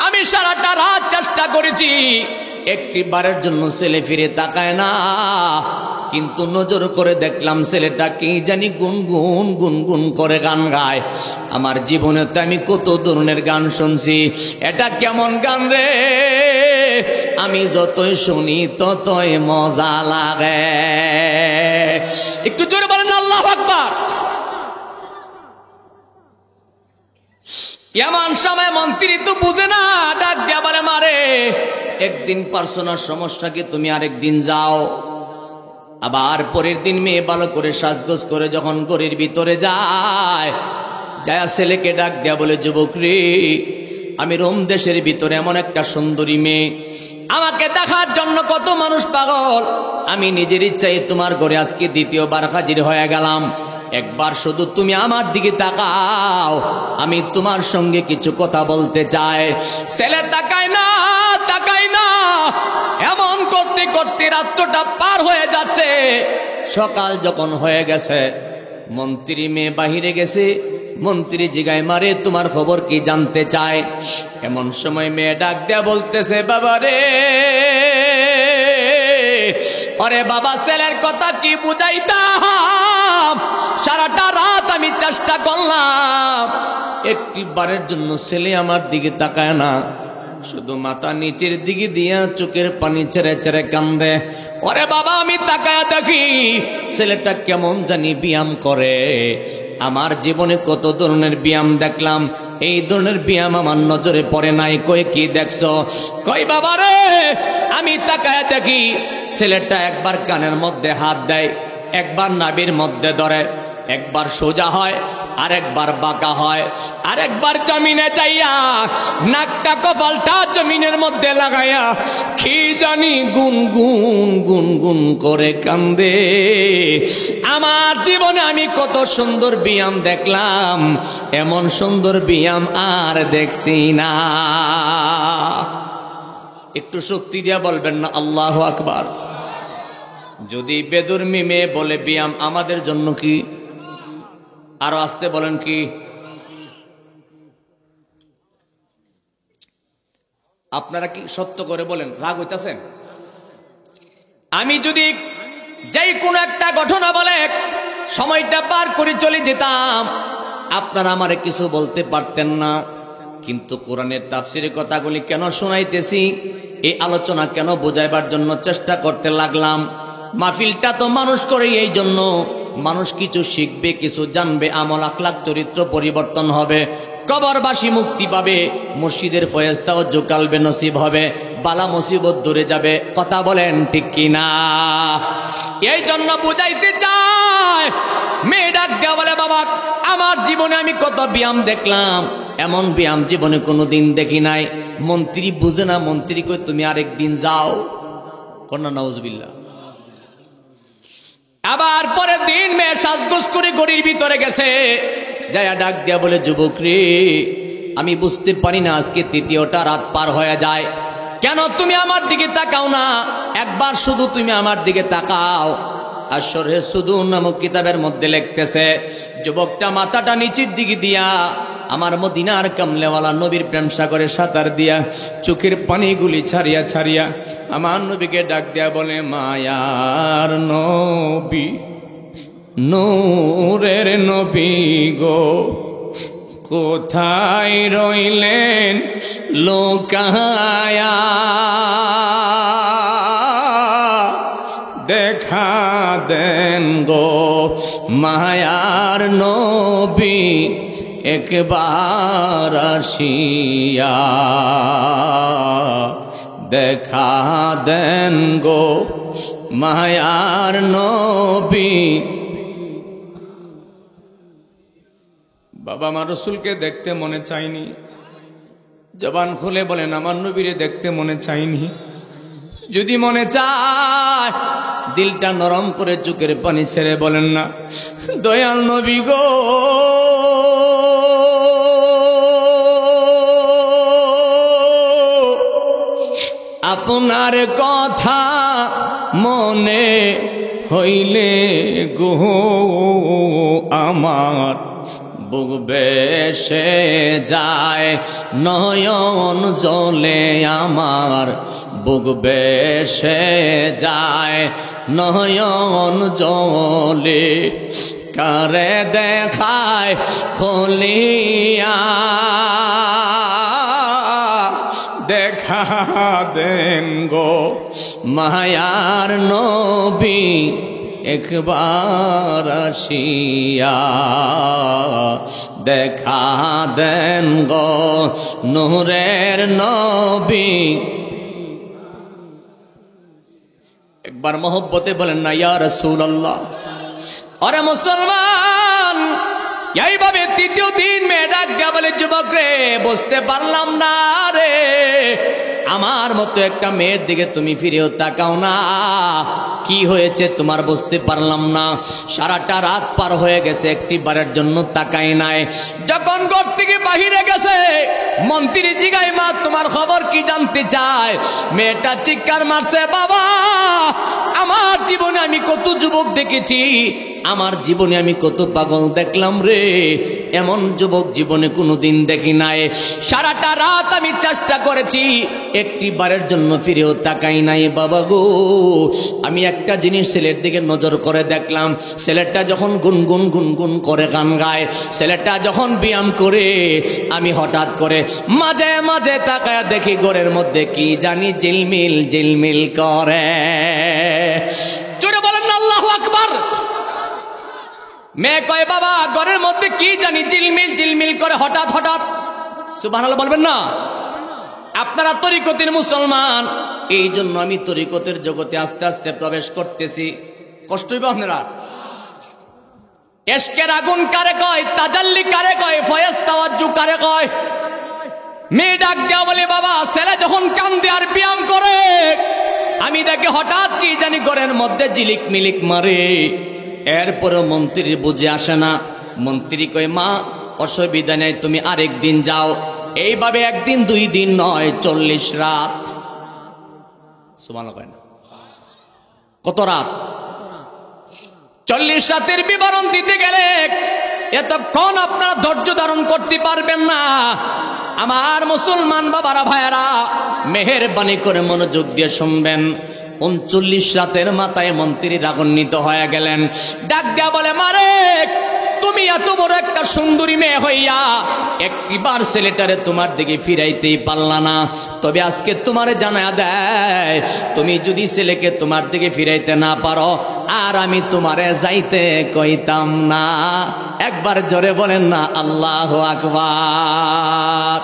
আমি সারাটা রাত চেষ্টা করেছি, একটি বারের জন্য ছেলে ফিরে তাকায় না, কিন্তু নজর করে দেখলাম ছেলেটা কি জানি গুনগুন গুনগুন করে গান গায়। আমার জীবনে তো আমি কত ধরনের গান শুনছি, এটা কেমন গান রে, আমি যতই শুনি ততই মজা লাগে। একটু জোরে বলেন আল্লাহু আকবার। এমন সময় মন্ত্রী তো বুঝে না, ডাক দিয়া বলে, মারে একদিন পার্সোনাল সমস্যা কি, তুমি আরেকদিন যাও। আবার পরের দিন মেয়ে ভালো করে সাজগোজ করে যখন ঘরের ভিতরে যায়, ছেলেকে ডাক দিয়া বলে, যুবক রে, আমি রোম দেশের ভিতরে এমন একটা সুন্দরী মেয়ে, আমাকে দেখার জন্য কত মানুষ পাগল, আমি নিজের ইচ্ছায় তোমার ঘরে আজকে দ্বিতীয়বার হাজির হয়ে গেলাম। একবার শুধু তুমি আমার দিকে তাকাও, আমি তোমার সঙ্গে কিছু কথা বলতে চাই। ছেলে তাকায় না, তাকায় না। এমন করতে করতে রাত্রটা পার হয়ে যাচ্ছে। সকাল যখন হয়ে গেছে, মন্ত্রী মেয়ে বাহিরে গেছে। মন্ত্রী জিগায়, মারে তোমার খবর কি জানতে চায়। এমন সময় মেয়ে ডাক দেয়া বলতেছে, বাবা রে, আরে বাবা, ছেলের কথা কি বুঝাইতাম, সারাটা রাত আমি চেষ্টা করলাম, একটিবারের জন্য ছেলে আমার দিকে তাকায় না, শুধু মাথা নিচের দিকে দিয়া চোখের পানি ছেড়ে ছেড়ে কান্দে। ওরে বাবা, আমি তাকায়া দেখি ছেলেটা কেমন জানি ব্যায়াম করে। আমার জীবনে কত ধরনের ব্যায়াম দেখলাম, এই ধরনের ব্যায়াম আমার নজরে পড়ে নাই। কই কি দেখছো? কই বাবা রে, আমি তাকায়া দেখি ছেলেটা একবার কানের মধ্যে হাত দেয়, একবার নাভির মধ্যে ধরে, একবার সোজা হয়, আরেকবার বাঁকা হয়, আরেকবার জমিনে যাইয়া নাকটা কপালটা জমিনের মধ্যে লাগাইয়া কি জানি গুনগুন গুনগুন করে কান্দে। আমার জীবনে আমি কত সুন্দর ব্যায়াম দেখলাম, এমন সুন্দর ব্যায়াম আর দেখছি না। একটু শক্তি দিয়া বলবেন না আল্লাহু আকবার। যদি বেদুর্মী মেয়ে বলে ব্যায়াম আমাদের জন্য কি? আরো আসতে বলেন কি? আপনারা কি সত্য করে বলেন, রাগ হইতাছেন? আমি যদি যেই কোনো একটা ঘটনা বলে সময়টা পার করে চলে যেতাম, আপনারা আমারে কিছু বলতে পারতেন না। কিন্তু কোরআনের তাফসীরের কথাগুলি কেন শোনাইতেছি, এই আলোচনা কেন বোঝাইবার জন্য চেষ্টা করতে লাগলাম। মাহফিলটা তো মানুষ করে এই জন্য, মানুষ কিছু শিখবে, কিছু জানবে, আমল আখলাক চরিত্র পরিবর্তন হবে, কবরবাসী মুক্তি পাবে, মসজিদের ফয়েজতাও জোকালবে, নসিব হবে, বালা মুসিবত দূরে যাবে। কথা বলেন ঠিক কিনা? এই জন্য বুঝাইতে চায়। মেয়ে ডাক দেওয়া বলে, বাবা, আমার জীবনে আমি কত ব্যায়াম দেখলাম, এমন ব্যায়াম জীবনে কোনোদিন দেখি নাই। মন্ত্রী বুঝে না, মন্ত্রী কই তুমি আরেকদিন যাও। কন্যা নাউজুবিল্লাহ। আবার পরের দিন মেয়ে সাজগোজ করে গড়ির ভিতরে গেছে, যায়া ডাক দিয়া বলে, যুবক রে, আমি বুঝতে পারি না আজকে তৃতীয়টা রাত পার হয়ে যায়, কেন তুমি আমার দিকে তাকাও না? একবার শুধু তুমি আমার দিকে তাকাও। আর শরহে সুদূর নামক কিতাবের মধ্যে লিখতেছে, যুবকটা মাথাটা নিচের দিকে দিয়া আমার মদিনার কামলেওয়ালা নবীর প্রেম সাগরে সাঁতার দিয়া চোখের পানিগুলি ছাড়িয়া ছাড়িয়া আমার নবীকে ডাক দেয়া বলে, মায়ার নবী, নূরের নবী গো, কোথায় রইলেন লোকায়া, দেখা দেন গো মায়ার নবী, একবার আসিয়া দেখা দেন গো মায়ার নবী। বাবা, আমার রসুলকে দেখতে মনে চাইনি? জবান খুলে বলেন, আমার নবীরে দেখতে মনে চাইনি? যদি মনে চায়, দিলটা নরম করে চোখের পানি ছেড়ে বলেন না, দয়াল নবী গো, আপনার কথা মনে হইলে গো আমার বুক বেশে যায়, নয়ন জলে আমার বুক বেশে যায়, নয়ন জলে কারে দেখায় খলিয়া, দেখা দেন গো মায়ার নবী, একবার আসিয়া দেখা দেন গো নূরের নবী। একবার মহব্বতে বলেন না, ইয়া রাসূলুল্লাহ। আরে মুসলমান, এইভাবে তৃতীয় দিন মেয়ে ডাক দিয়া বলে, যুবক রে, বুঝতে পারলাম না রে, আমার মতো একটা মেয়ের দিকে তুমি ফিরেও তাকাও না। কি হয়েছে তোমার বুঝতে পারলাম না। সারাটা রাত পার হয়ে গেছে, একটি বারের জন্য তাকাই নাই। যখন ঘর থেকে বাহিরে গেছে, মন্ত্রী জিগাই মা তোমার খবর কি জানতে চায়। মেয়েটা চিৎকার মারছে, বাবা আমার জীবনে আমি কত যুবক দেখেছি, আমার জীবনে আমি কত পাগল দেখলাম রে, এমন যুবক জীবনে কোনোদিন দেখি নাই। সারাটা রাত আমি চেষ্টা করেছি, একটি বারের জন্য ফিরেও তাকাই নাই বাবা গো। আমি একটা জিনিস ছেলের দিকে নজর করে দেখলাম, ছেলেটা যখন গুনগুন গুনগুন করে গান গায়, ছেলেটা যখন ব্যায়াম করে, আমি হঠাৎ করে মাঝে মাঝে তাকায় দেখি ঘরের মধ্যে কি জানি ঝিলমিল ঝিলমিল করে। জোরে বলেন না আল্লাহু আকবার। মেয়ে কয় বাবা ঘরের মধ্যে কি জানি ঝিলমিল ঝিলমিল করে হঠাৎ হঠাৎ। সুবহানাল্লাহ বলবেন না? আপনারা তরিকতের মুসলমান, এই জন্য আমি তরিকতের জগতে আস্তে আস্তে প্রবেশ করতেছি। কষ্ট হইব আপনারা? এশকের আগুন কারে কয়, তাজাল্লি কারে কয়, ফয়েজ তাওয়াজ্জু কারে কয়? মেয়ে ডাক দেওয়া বলে বাবা ছেলে যখন কান্দে আর ব্যায়াম করে, আমি দেখে হঠাৎ কি জানি ঘরের মধ্যে ঝিলিক মিলিক মারে। এরপরও মন্ত্রীর বুঝে আসে না। মন্ত্রী কয় মা অসুবিধা নেই, তুমি আরেক দিন যাও। এইভাবে একদিন দুই দিন নয়, 40 রাত। সুবহানাল্লাহ। কত রাত? 40 রাতের বিবরণ দিতে গেলে এতক্ষণ আপনারা ধৈর্য ধারণ করতে পারবেন না। আমার মুসলমান বাবারা ভাইয়েরা মেহেরবানি করে মনোযোগ দিয়ে শুনবেন। 39 রাতের মাথায় মন্ত্রী রাগান্বিত হয়ে গেলেন। ডাক দেয়া বলে মারে তুমি এত বড় একটা সুন্দরী মেয়ে হইয়া একটিবার ছেলেটারে তোমার দিকে ফিরাইতেই পারলা না। তবে আজকে তোমারে জানায়া দেয়, তুমি যদি ছেলেকে তোমার দিকে ফিরাইতে না পারো, আর আমি তোমারে যাইতে কইতাম না। একবার জোরে বলেন না আল্লাহু আকবার।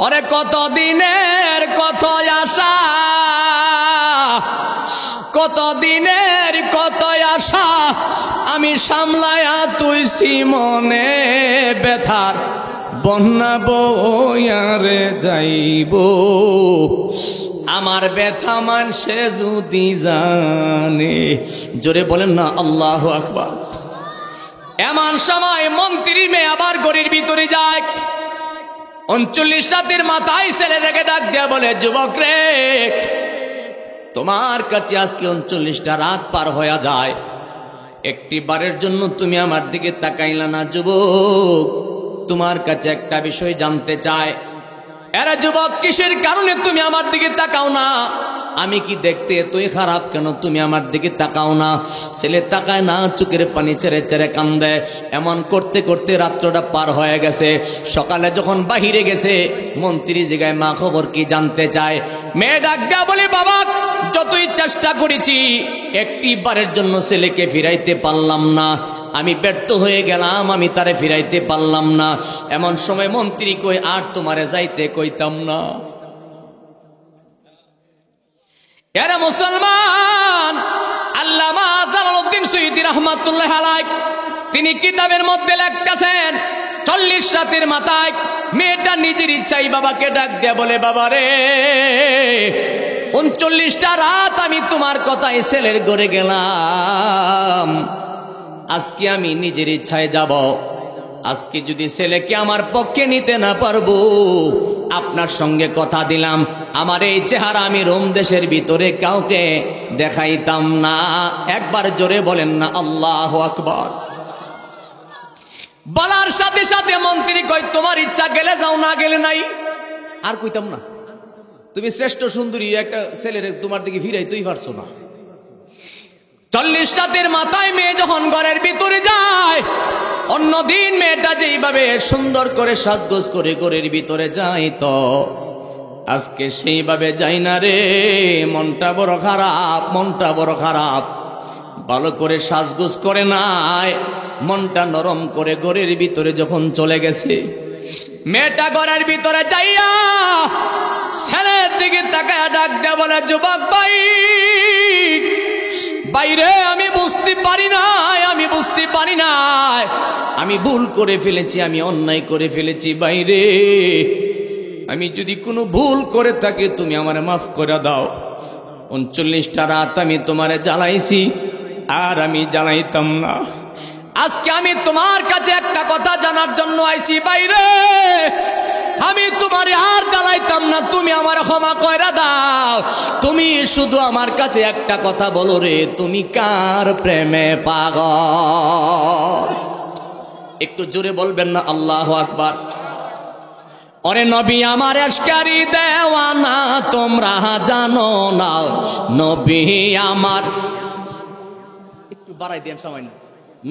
ওরে কত দিনের কত আশা, কত দিনের কত আশা আমি সামলায়া তুইছি মনে, ব্যথার বন্যা বয়ারে যাইব, আমার ব্যথা মানসে যদি জানে। জোরে বলেন না আল্লাহু আকবার। এমন সময় মন্ত্রী মেয়ে আবার গড়ির ভিতরে যায়। 39 রাতের মাথায় ছেলে রেখে ডাক দেয়া বলে যুবক রে, তোমার কাছে আজকে 39টা রাত পার হয়ে যায়, একটি বারের জন্য তুমি আমার দিকে তাকাইলা না যুবক। তোমার কাছে একটা বিষয় জানতে চায়। এরা যুবক কিসের কারণে তুমি আমার দিকে তাকাও না? আমি কি দেখতে এতই খারাপ কেন তুমি আমার দিকে তাকাও না? ছেলে তাকায় না, চোখের পানি ছেড়ে ছেড়ে কান্দে। এমন করতে করতে রাত্রটা পার হয়ে গেছে। সকালে যখন বাহিরে গেছে, মন্ত্রী জিগায় মা খবর কি জানতে চায়। মেয়ে ডাক দেয়া বলে বাবা যতই চেষ্টা করেছি একটি বারের জন্য ছেলেকে ফিরাইতে পারলাম না, আমি ব্যর্থ হয়ে গেলাম, আমি তারে ফিরাইতে পারলাম না। এমন সময় মন্ত্রী কই আর তোমারে যাইতে কইতাম না। এরা মুসলমান, আল্লামা জালালউদ্দিন সুয়ুতী রাহমাতুল্লাহ আলাইহি তিনি কিতাবের মধ্যে লিখতেছেন 40 রাতের মাথায় মেয়েটা নিজের ইচ্ছাই বাবাকে ডাক দেয়া বলে বাবা রে 39টা রাত আমি তোমার কথায় ছেলের ঘরে গেলাম, আজকে আমি নিজের ইচ্ছায় যাব। আজকে যদি ছেলেকে আমার পক্ষে নিতে না পারবো, আপনার সঙ্গে কথা দিলাম আমার এই চেহারা আমি রোম দেশের ভিতরে কাউকে দেখাইতাম না। একবার জোরে বলেন না আল্লাহু আকবার। বলার সাথে সাথে মন্ত্রী কয় তোমার ইচ্ছা গেলে যাও, না গেলে নাই। আর কইতাম না, তুমি শ্রেষ্ঠ সুন্দরী একটা ছেলের তোমার দিকে ফিরাইতেই পারছো না। 40 রাতের মাথায় মেয়ে যখন ঘরের ভিতরে যায়, অন্যদিন মেয়েটা যেইভাবে সুন্দর করে সাজগোজ করে ঘরের ভিতরে যায়, তো আজকে সেইভাবে যাই না রে। মনটা বড় খারাপ, মনটা বড় খারাপ। ভালো করে সাজগোজ করে নাই, মনটা নরম করে ঘরের ভিতরে যখন চলে গেছে, মেয়েটা ঘরের ভিতরে যাইয়া ছেলের দিকে তাকায় ডাক দেয়া বলে যুবক ভাই, বাইরে আমি বুঝতে পারি নাই, আমি বুঝতে পারি নাই, আমি ভুল করে ফেলেছি, আমি অন্যায় করে ফেলেছি বাইরে, আমি যদি কোনো ভুল করে থাকি তুমি আমারে মাফ করে দাও। 39টা রাত আমি তোমারে জ্বালাইছি, আর আমি জ্বালাইতাম না। আজকে আমি তোমার কাছে একটা কথা জানার জন্য আইছি বাইরে, আমি তোমারে আর জ্বালাইতাম না, তুমি আমার ক্ষমা কইরা দাও। তুমি শুধু আমার কাছে একটা কথা বলো রে, তুমি কার প্রেমে পাগল? একটু জোরে বলবেন না আল্লাহু আকবার। ওরে নবী আমার এশকারি দেওয়ানা, তোমরা জানো না। নবী আমার, একটু বাড়াই দেন সময় না।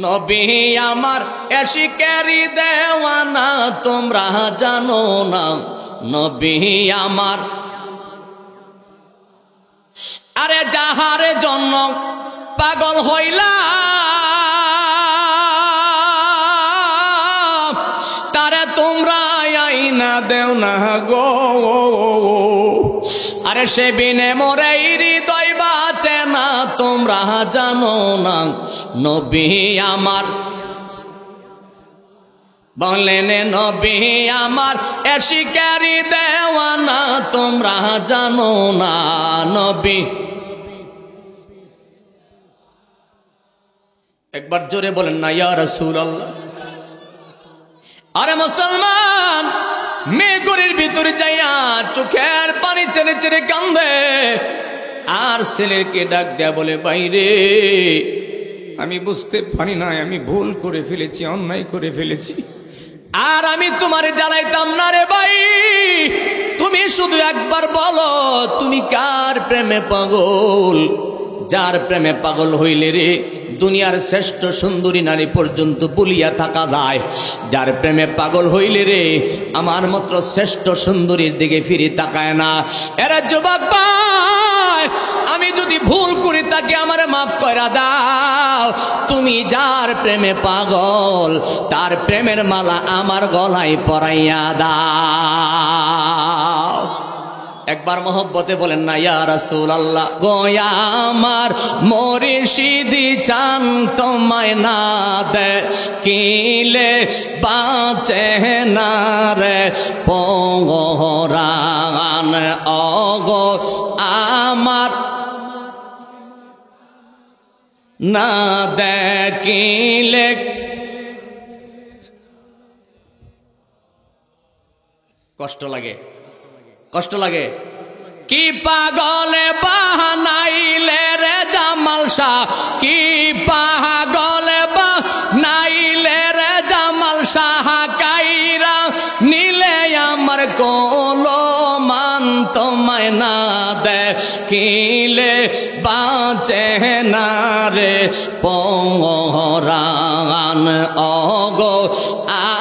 নবী আমার এশকারি দেওয়ানা, তোমরা জানো না। নবী আমার, আরে যাহার জন্য পাগল হইলা তারে তোমরা আইনা দেও না গো। আরে সে বিনে মোরে হৃদয় বাঁচে না, তোমরা জানো না। নবী আমার বলেন, নবী আমার এশকারি দেওয়ানা, তোমরা জানো না। নবী, একবার জোরে বলেন না ইয়া রাসূলুল্লাহ। আরে মুসলমান মেয়ে গরির ভিতরে যাইয়া চোখের পানি ছেড়ে ছেড়ে কান্দে, আর ছেলেকে ডাক দেয়া বলে, বাইরে আমি বুঝতে পারি না, আমি ভুল করে ফেলেছি, অন্যায় করে ফেলেছি, আর আমি তোমারে জ্বালাইতাম না রে ভাই। তুমি শুধু একবার বলো তুমি কার প্রেমে পাগল? যার প্রেমে পাগল হইলে রে দুনিয়ার শ্রেষ্ঠ সুন্দরী নারী পর্যন্ত বলিয়া থাকা যায়। যার প্রেমে পাগল হইলে রে আমার মতো শ্রেষ্ঠ সুন্দরীর দিকে ফিরে তাকায় না। এরা যুবক ভাই, আমি যদি ভুল করি তাকে আমারে মাফ কইরা দাও। তুমি যার প্রেমে পাগল তার প্রেমের মালা আমার গলায় পরাইয়া দাও। একবার মহব্বতে বলেন না ইয়া রাসূলুল্লাহ। গোয়া আমার মুর্শিদি চান তোমায় না দেখিলে বাঁচে না রে পরাণ ওগো আমার, না দেখিলে কষ্ট লাগে, কষ্ট লাগে। কি পাগলে বানাইলে রে জামাল শাহ, কি পাগলে বানাইলে রে জামাল শাহ, কাইরা নিলে আমার কোলো মান তোমায় না দেখিলে বাঁচে না রে পরাণ ওগো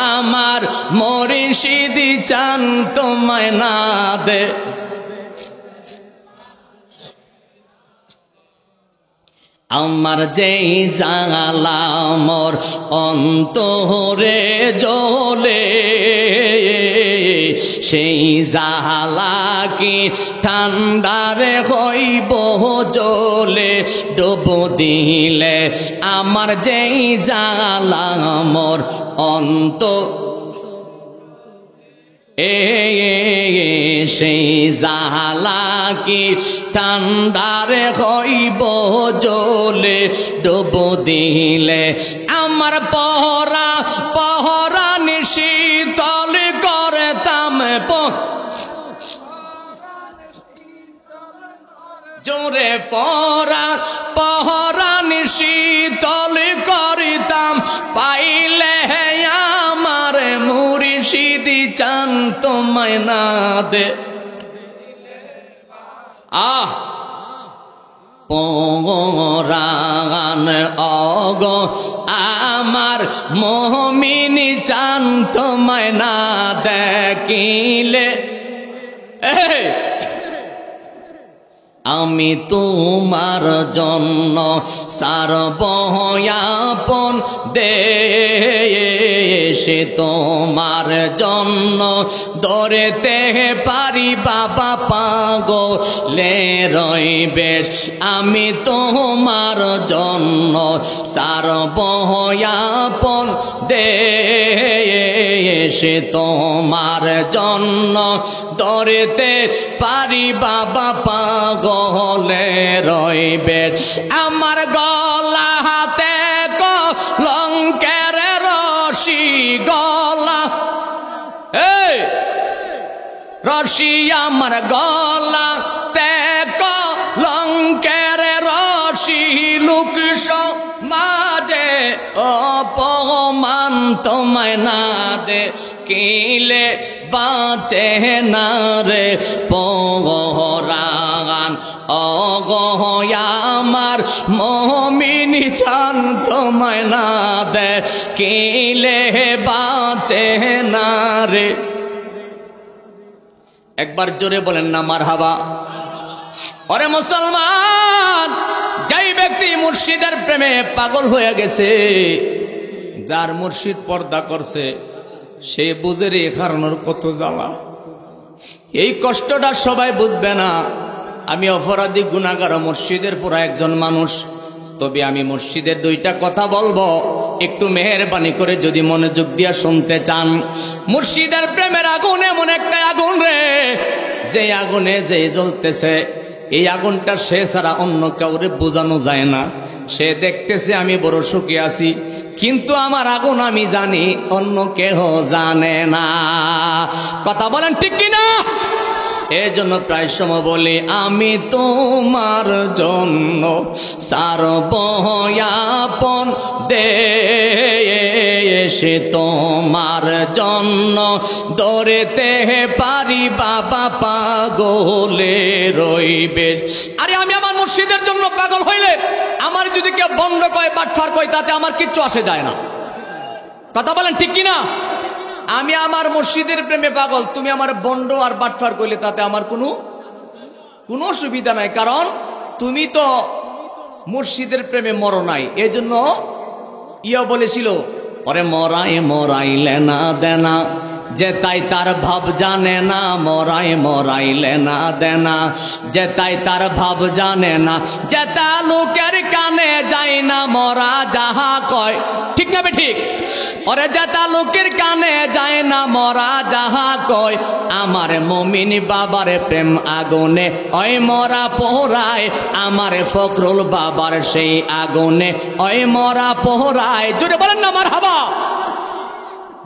আমার মুর্শিদি চান তোমায় না দে। আমার যেই জালা মোর অন্তরে জ্বলে, সেই জালা কি ঠান্ডারে হইব জ্বলে, ডুব দিলে আমার যেই জালা মোর অন্তর, সেই জালা কি ঠান্ডারে হইব জ্বলে, ডুব দিলে আমার পহরা পহরা নিশীতল করতাম, জোরে পহরা পহরা নিশীতল করিতাম, পাইলে আমার মুর্শিদি চান তোমায় না দে। পরাণ ওগো আমার মুমিনি চান তোমায় না দেখিলে, আমি তোমার জন্য সারবয়াপন দেশে তোমার জন্য ধরতে পারি বাবা পাগলে রইবে আমি তোমার জন্য সারবয়াপন দেশে তোমার জন্য ধরতে পারি বাবা পাগলে রইবে আমার গলা হাতে কলঙ্কের রশি গলা এই রশি আমার গলা তে কলঙ্কের রশি লোক মাঝে অপমান তোমায় না দে কিলে বাঁচে না রে পগরান অগয়া আমার মমিনী চান তোমায় না দে কিলে বাঁচে না রে। একবার জোরে বলেন না মারহাবা। ওরে মুসলমান, যেই ব্যক্তি মুর্শিদের প্রেমে পাগল হয়ে গেছে, যার মুর্শিদ পর্দা করছে, সে বুঝে রে হারানোর কত জ্বালা। এই কষ্টটা সবাই বুঝবে না। আমি অপরাধী গুনাহগার মুর্শিদের পুরা একজন মানুষ, তবে আমি মুর্শিদের দুইটা কথা বলবো, একটু মেহেরবানি করে যদি মনোযোগ দিয়া শুনতে চান। মুর্শিদের প্রেমের আগুন এমন একটা আগুন রে, যে আগুনে যে জ্বলতেছে, এই আগুনটা সে ছাড়া অন্য কাউরে বোঝানো যায় না। সে দেখতেছে আমি বড় সুখী আছি, কিন্তু আমার আগুন আমি জানি, অন্য কেহ জানে না। কথা বলেন ঠিক কিনা? এই জন্য প্রায় সময় বলি আমি তোমার জন্য সারবয়াপন দেশে তোমার জন্য ধরতে পারি বাবা পাগলে রইবে। আরে আমি আমার মুর্শিদের জন্য পাগল হইলে আমার যদি কেউ বন্ধ কয় বাটফার কয় তাতে আমার কিচ্ছু আসে যায় না। কথা বলেন ঠিক কিনা? আমি আমার মুর্শিদের প্রেমে পাগল, তুমি আমার বন্ড আর বাটফার কইলে তাতে আমার কোনো অসুবিধা নাই, কারণ তুমি তো মুর্শিদের প্রেমে মরো নাই। এই জন্য ইয়া বলেছিল, ওরে মরাইলে না দেনা, যে তাই তার ভাব জানে না, মরাইলে না দেনা, যে তাই তার ভাব জানে না, যে তা লোকের কানে যায় না মরা যাহা কয়। ঠিক না বে ঠিক? ওরে যেটা লোকের কানে যায় না মরা যাহা কয়, আমার মমিন বাবার প্রেম আগুনে ওই মরা পোহরায়, আমার ফখরুল বাবার সেই আগুনে ওই মরা পোহরায়। জোরে বলেন না মারহাবা।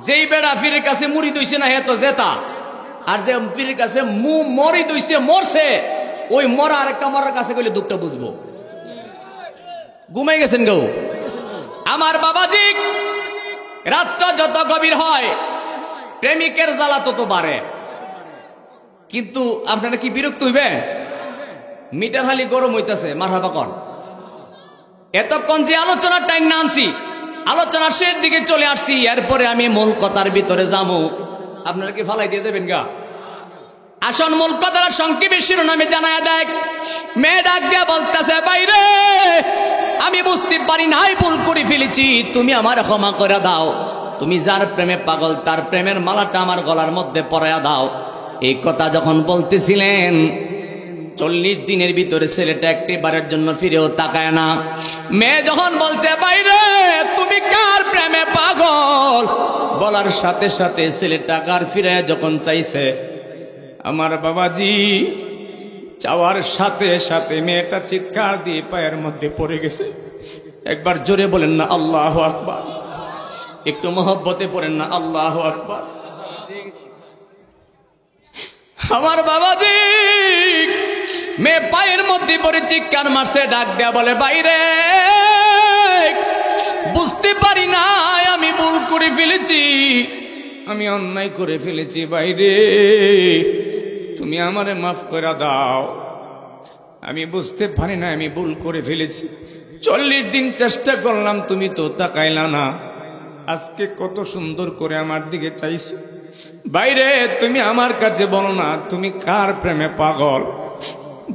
যেই বেড়া ফিরের কাছে মুড়ি দইছে না হে তো জেতা, আর যে ফিরের কাছে মরি দইছে মরছে, ওই মরা আরেকটা মরার কাছে গেলে দুঃখটা বুঝবো। ঘুমাই গেছেন গো আমার বাবাজি। রাতটা যত গভীর হয় প্রেমিকের জ্বালা তত বাড়ে, কিন্তু আপনারা কি বিরক্ত হইবে? মিটার খালি গরম হইতেছে। মারহাবা কর। এতক্ষণ যে আলোচনার টাইম না আনছি, আলোচনার শেষ দিকে চলে আসছি, এরপরে আমি মূল কথার ভিতরে যাবো। আপনারা কি ফালাই দিয়ে যাবেন গা? আসন মূল কথার সংক্ষেপে শিরোনামে জানায় দেখ। মেয়ে ডাক দিয়া বলতেছে, বাইরে আমি বুঝতে পারি নাই, ভুল করে ফেলেছি, তুমি আমার ক্ষমা করে দাও। তুমি যার প্রেমে পাগল তার প্রেমের মালাটা আমার গলার মধ্যে পরাইয়া দাও। এই কথা যখন বলতেছিলেন, 40 দিনের ভিতরে ছেলেটা একটি বারের জন্য ফিরেও তাকায় না। মেয়ে যখন বলছে, বাইরে তুমি কার প্রেমে পাগল, বলার সাথে সাথে ছেলেটা কার ফিরে যখন চাইছে, আমার বাবাজি চাওয়ার সাথে সাথে মেয়েটা চিৎকার দিয়ে পায়ের মধ্যে পড়ে গেছে। একবার জোরে বলেন না আল্লাহু আকবার। একটু মহব্বতে পড়েন না আল্লাহু আকবার। আমার বাবাজি মেয়ে পায়ের মধ্যে পড়ে চিৎকার মারছে, ডাক দেয়া বলে, বাইরে বুঝতে পারি না, আমি ভুল করে ফেলেছি, আমি অন্যায় করে ফেলেছি, বাইরে তুমি আমারে মাফ করে দাও। আমি বুঝতে পারি না, আমি ভুল করে ফেলেছি। 40 দিন চেষ্টা করলাম, তুমি তো তাকাইলা না। আজকে কত সুন্দর করে আমার দিকে চাইছো, বাইরে তুমি আমার কাছে বলো না তুমি কার প্রেমে পাগল।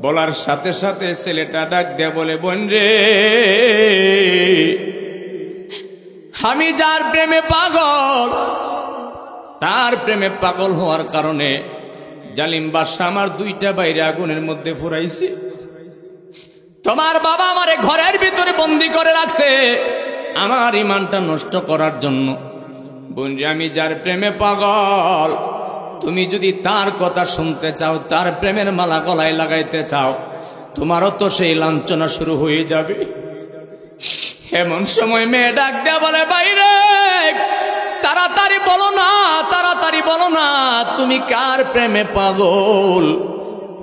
বলার সাথে সাথে ছেলেটা ডাক দেয়া বলে, বোন রে, আমি যার প্রেমে পাগল, তার প্রেমে পাগল হওয়ার কারণে জালিম বাদশা আমার দুইটা বাইরে আগুনের মধ্যে ফুরাইছি। তোমার বাবা আমারে ঘরের ভিতরে বন্দি করে রাখছে আমার ইমানটা নষ্ট করার জন্য। বোন রে, আমি যার প্রেমে পাগল, তুমি যদি তার কথা শুনতে চাও, তার প্রেমের মালা গলায় লাগাইতে চাও, তোমারও তো সেই লাঞ্ছনা শুরু হয়ে যাবে। এমন সময় মেয়ে ডাক দেয়া বলে, বাইরে তাড়াতাড়ি বলো না, তাড়াতাড়ি বলো না, তুমি কার প্রেমে পাগল?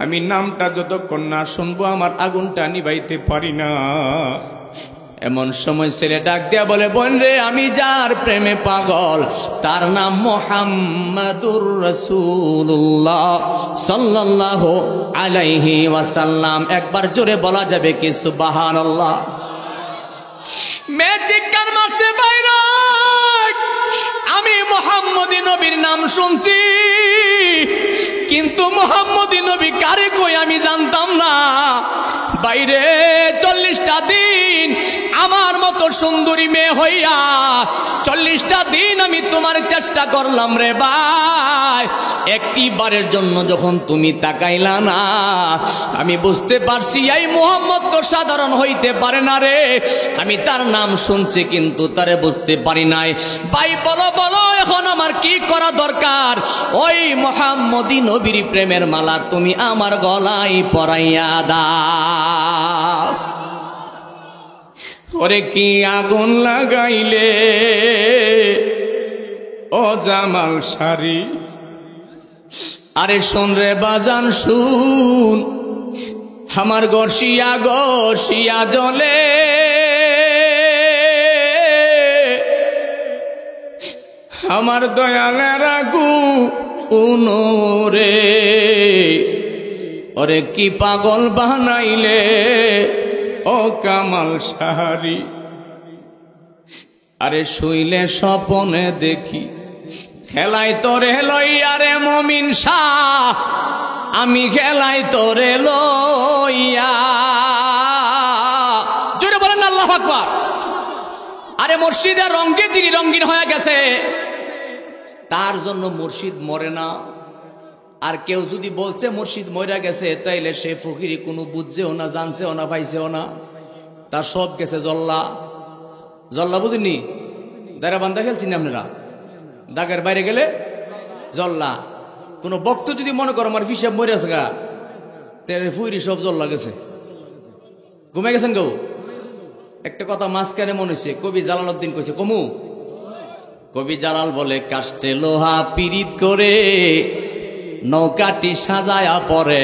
আমি নামটা যতক্ষণ না শুনবো আমার আগুনটা নিভাইতে পারি না। এমন সময় ছেলে ডাক দেয়া বলে, বোন রে, আমি যার প্রেমে পাগল তার নাম মুহাম্মাদুর রাসূলুল্লাহ সাল্লাল্লাহু আলাইহি ওয়াসাল্লাম। একবার জোরে বলা যাবে কি সুবহানাল্লাহ? মেয়ে চিৎকার মারছে, বাইরে আমি মুহাম্মদী নবীর নাম শুনছি, কিন্তু মুহাম্মদী নবী কারে কই আমি জানতাম না। বাইরে 40টা দিন আমার মতো সুন্দরী মেয়ে হইয়া 40টা দিন আমি তোমার চেষ্টা করলাম রে ভাই। একটি বারের জন্য যখন তুমি তাকাইলা না, আমি বুঝতে পারছি এই মুহাম্মদ তো সাধারণ হইতে পারে না রে। আমি তার নাম শুনছি কিন্তু তারে বুঝতে পারি নাই। ভাই বলো বলো, এখন আমার কি করা দরকার? ওই মুহাম্মদী নবীর প্রেমের মালা তুমি আমার গলায় পরাইয়া দাও। ওরে কি আগুন লাগাইলে ও জামাল শাড়ি, আরে শোন রে বাজান শুন, আমার গর্ষিয়া গর্ষিয়া জলে আমার দয়ালের আগুন রে। ওরে কি পাগল বানাইলে ও কামাল শাহরি, আরে শুইলে স্বপনে দেখি খেলাই তোরে লইয়া রে মমিন শাহ, আমি খেলাই তোরে লইয়া। জোরে বলেন আল্লাহু আকবার। আরে মুর্শিদের রঙে যিনি রঙিন হয়ে গেছে তার জন্য মুর্শিদ মরে না। আর কেউ যদি বলছে মুর্শিদ মরে গেছে, তাইলে সে ফকিরি কোনো বুঝছেও না, জানছেও না, পাইছেও না, তার সব গেছে জল্লা। জল্লা বুঝিনি? দাঁড়া বান্ধা খেলছেন আপনারা, দাগের বাইরে গেলে জল্লা। কোন বক্ত যদি মনে করো আমার ফিসাব মরে আছে গা, তাহলে ফুইরি সব জল্লা গেছে, ঘুমে গেছেন কেউ। একটা কথা মাঝখানে মনে হয়েছে, কবি জালালউদ্দিন কইছে, কমু কবি জালাল বলে, কাস্টে লোহা পিরিত করে নৌকাটি সাজায়া পরে,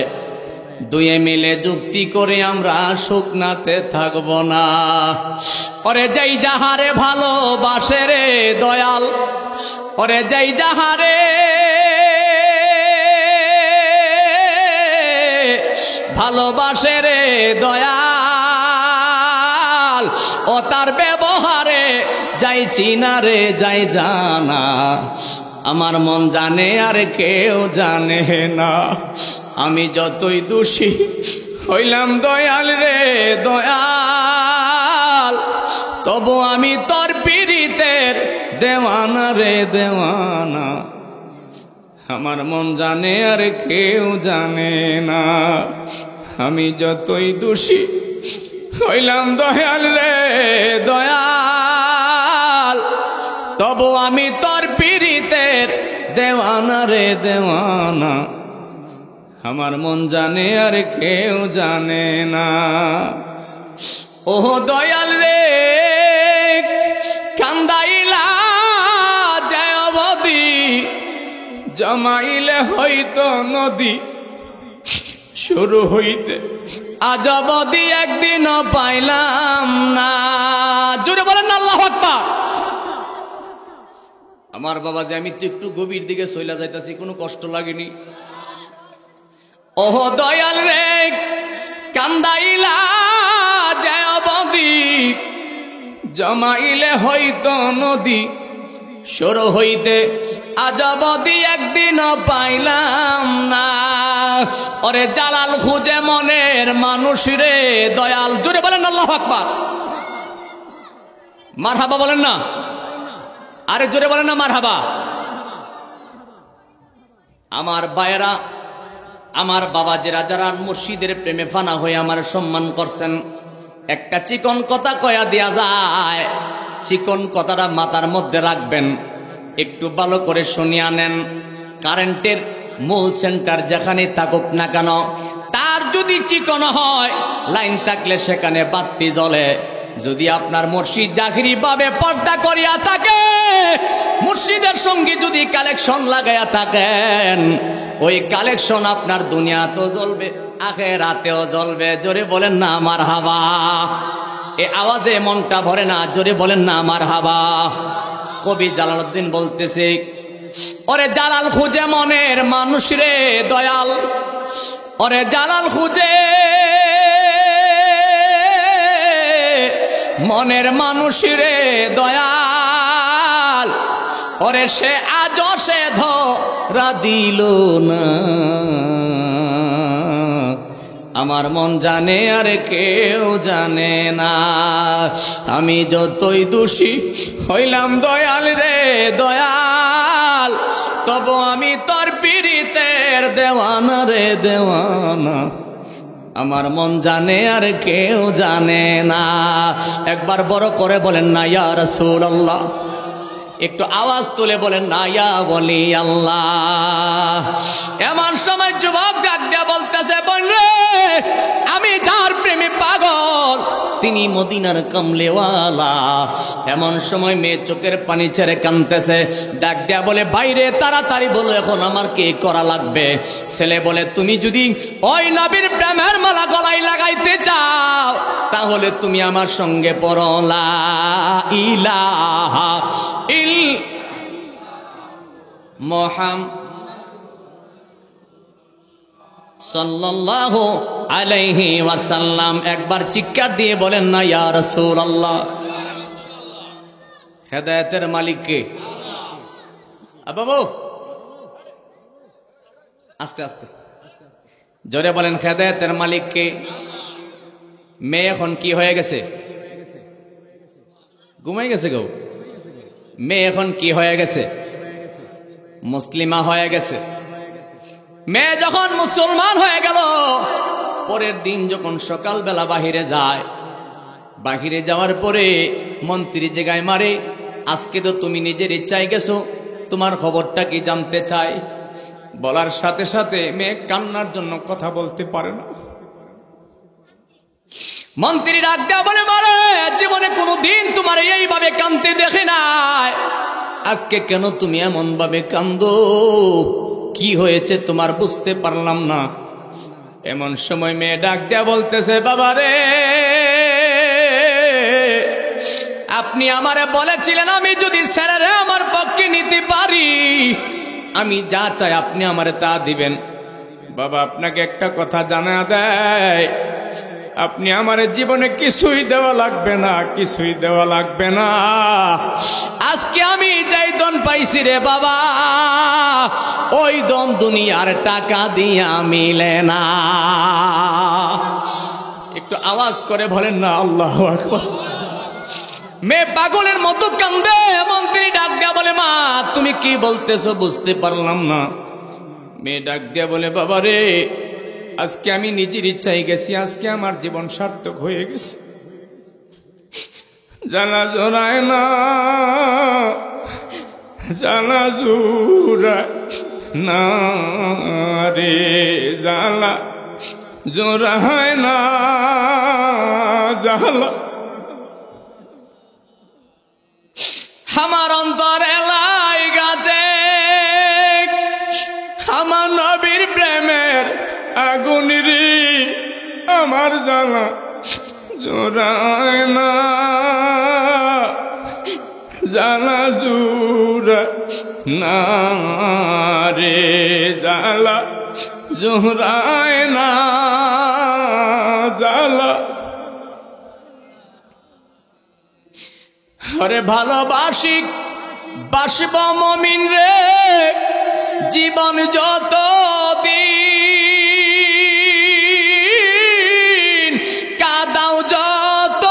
দুয়ে মিলে যুক্তি করে আমরা শুকনাতে থাকব না। ওরে যাই যাহারে ভালোবাসে রে দয়াল, ওরে যাই যাহারে ভালোবাসে রে দয়াল, ও তার ব্যবহারে যাইছি না রে যাই জানা। আমার মন জানে আর কেউ জানে না, আমি যতই দোষী হইলাম দয়াল রে দয়াল, তবু আমি তোর পীড়িতের দেওয়ানা রে দেওয়ানা। আমার মন জানে আর কেউ জানে না, আমি যতই দোষী হইলাম দয়াল রে দয়াল, তবু আমি তোর পীড়িতের দেওয়ানা রে দেওয়ানা। আমার মন জানে আর কেউ জানে না। ও দয়াল রে কান্দাইলা যায় অবধি, জমাইলে হইতো নদী, শুরু হইতে আজ অবধি একদিনও পাইলাম না। জোরে বলেন না আল্লাহু আকবার। আমার বাবা যে আমি তো একটু গভীর দিকে চইলা যাইতাছি, কোনো কষ্ট লাগেনি। ওহ দয়াল রে কান্দাইলা যায় অবধি, জমাইলে হইতো নদী, শুরু হইতে আজ অবধি একদিনও পাইলাম না। ওরে জালাল খুঁজে মনের মানুষ রে দয়াল। জোরে বলেন আল্লাহু আকবার। মারহাবা বলেন না, আরে জোরে বলেন না মারহাবা। আমার ভাইয়েরা, আমার বাবা যারা মুর্শিদের প্রেমে ফানা হয়ে আমার সম্মান করছেন, একটা চিকন কথা কয়া দেয়া যায়, চিকন কথাটা মাথার মধ্যে রাখবেন, একটু ভালো করে শুনিয়া নেন। কারেন্টের মূল সেন্টার যেখানে থাকুক না কেন, তার যদি চিকন হয়, লাইন থাকলে সেখানে বাতি জ্বলে। যদি আপনার মুর্শিদ জাহিরি ভাবে পর্দা করিয়া থাকে, মুর্শিদের সঙ্গে যদি কালেকশন লাগাইয়া থাকেন, ওই কালেকশন আপনার দুনিয়াতেও জ্বলবে, আখিরাতেও জ্বলবে। জোরে বলেন না মারহাবা। এ আওয়াজে মনটা ভরে না, জোরে বলেন না মারহাবা। কবি জালালউদ্দিন বলতেছে, ওরে জালাল খুঁজে মনের মানুষ রে দয়াল, ওরে জালাল খুঁজে মনের মানুষ রে দয়াল, ওরে সে আজ সে ধরা দিল না। আমার মন জানে আর কেউ জানে না, আমি যতই দোষী হইলাম দয়াল রে দয়াল, তবু আমি তোর পীড়িতের দেওয়ানা রে দেওয়ানা। আমার মন জানে আর কেউ জানে না। একবার বড় করে বলেন না ইয়া রাসূলুল্লাহ। একটু আওয়াজ তুলে বলেন না ইয়া ওলি আল্লাহ। এমন সময় যুবক ডাক দিয়া বলতেছে, বোন রে, আমি যার প্রেমে পাগল তিনি মদিনার কামলেওয়ালা। এমন সময় মেয়ে চোখের পানি ছেড়ে কাঁদতেছে, ডাক দিয়া বলে, বাইরে তাড়াতাড়ি বলো এখন আমার কি করা লাগবে। ছেলে বলে, তুমি যদি ওই নবীর প্রেমের মালা গলায় লাগাইতে চাও, তাহলে তুমি আমার সঙ্গে পড়ো লা ইলাহা ইল্লাল্লাহ মুহাম্মাদ সাল্লাল্লাহু আলাইহি ওয়াসাল্লাম। একবার চিৎকার দিয়ে বলেন না ইয়া রাসূলুল্লাহ। হেদায়েতের মালিক কে? বাবু আস্তে আস্তে জোরে বলেন, হেদায়েতের মালিক কে? মেয়ে এখন কি হয়ে গেছে? ঘুমাই গেছে গো। মেয়ে এখন কি হয়ে গেছে? মুসলিমা হয়ে গেছে। মেয়ে যখন মুসলমান হয়ে গেল, পরের দিন যখন সকালবেলা বাহিরে যায়, বাহিরে যাওয়ার পরে মন্ত্রী জায়গায় মারে, আজকে তো তুমি নিজের ইচ্ছায় গেছো, তোমার খবরটা কি জানতে চাই। বলার সাথে সাথে মেয়ে কান্নার জন্য কথা বলতে পারে না। মন্ত্রী ডাক দেয়া বলে, মারে জীবনে কোনোদিন তোমার এইভাবে কাঁদতে দেখে নাই, আজকে কেন তুমি এমন ভাবে কান্দো? কি হয়েছে তোমার বুঝতে পারলাম না। এমন সময় মেয়ে ডাক দেয়া বলতেছে, বাবা রে, আপনি আমারে বলেছিলেন আমি যদি ছেলেরে আমার পক্ষে নিতে পারি, আমি যা চাই আপনি আমারে তা দিবেন। বাবা, আপনাকে একটা কথা জানা দেয়, আপনি আমার জীবনে কিছুই দেওয়া লাগবে না, কিছুই দেওয়া লাগবে না। আজকে আমি যাই দন পাইছি রে বাবা, ওই দন দুনিয়ার টাকা দিয়া মিলে না। একটু আওয়াজ করে বলেন না আল্লাহু আকবার। মেয়ে পাগলের মতো কান্দে। মন্ত্রী ডাক দেয়া বলে, মা তুমি কি বলতেছো বুঝতে পারলাম না। মেয়ে ডাক দেয়া বলে, বাবা রে, আজকে আমি নিজের ইচ্ছায় গেছি, আজকে আমার জীবন সার্থক হয়ে গেছে। জানা জোড়ায় না, জানা জোড়ায় না রে, জালা জোড়ায় না, জালা আমার অন্তর এলাই গাছে, আমার নবীর প্রেমের আগুন রে, আমার জানা জোড়ায় না, জানা জোড়ায় না রে, জালা জোড়ায় না, জালা। আরে ভালোবাসি বাসব মমিন রে, জীবন যত দিন কাদাও যত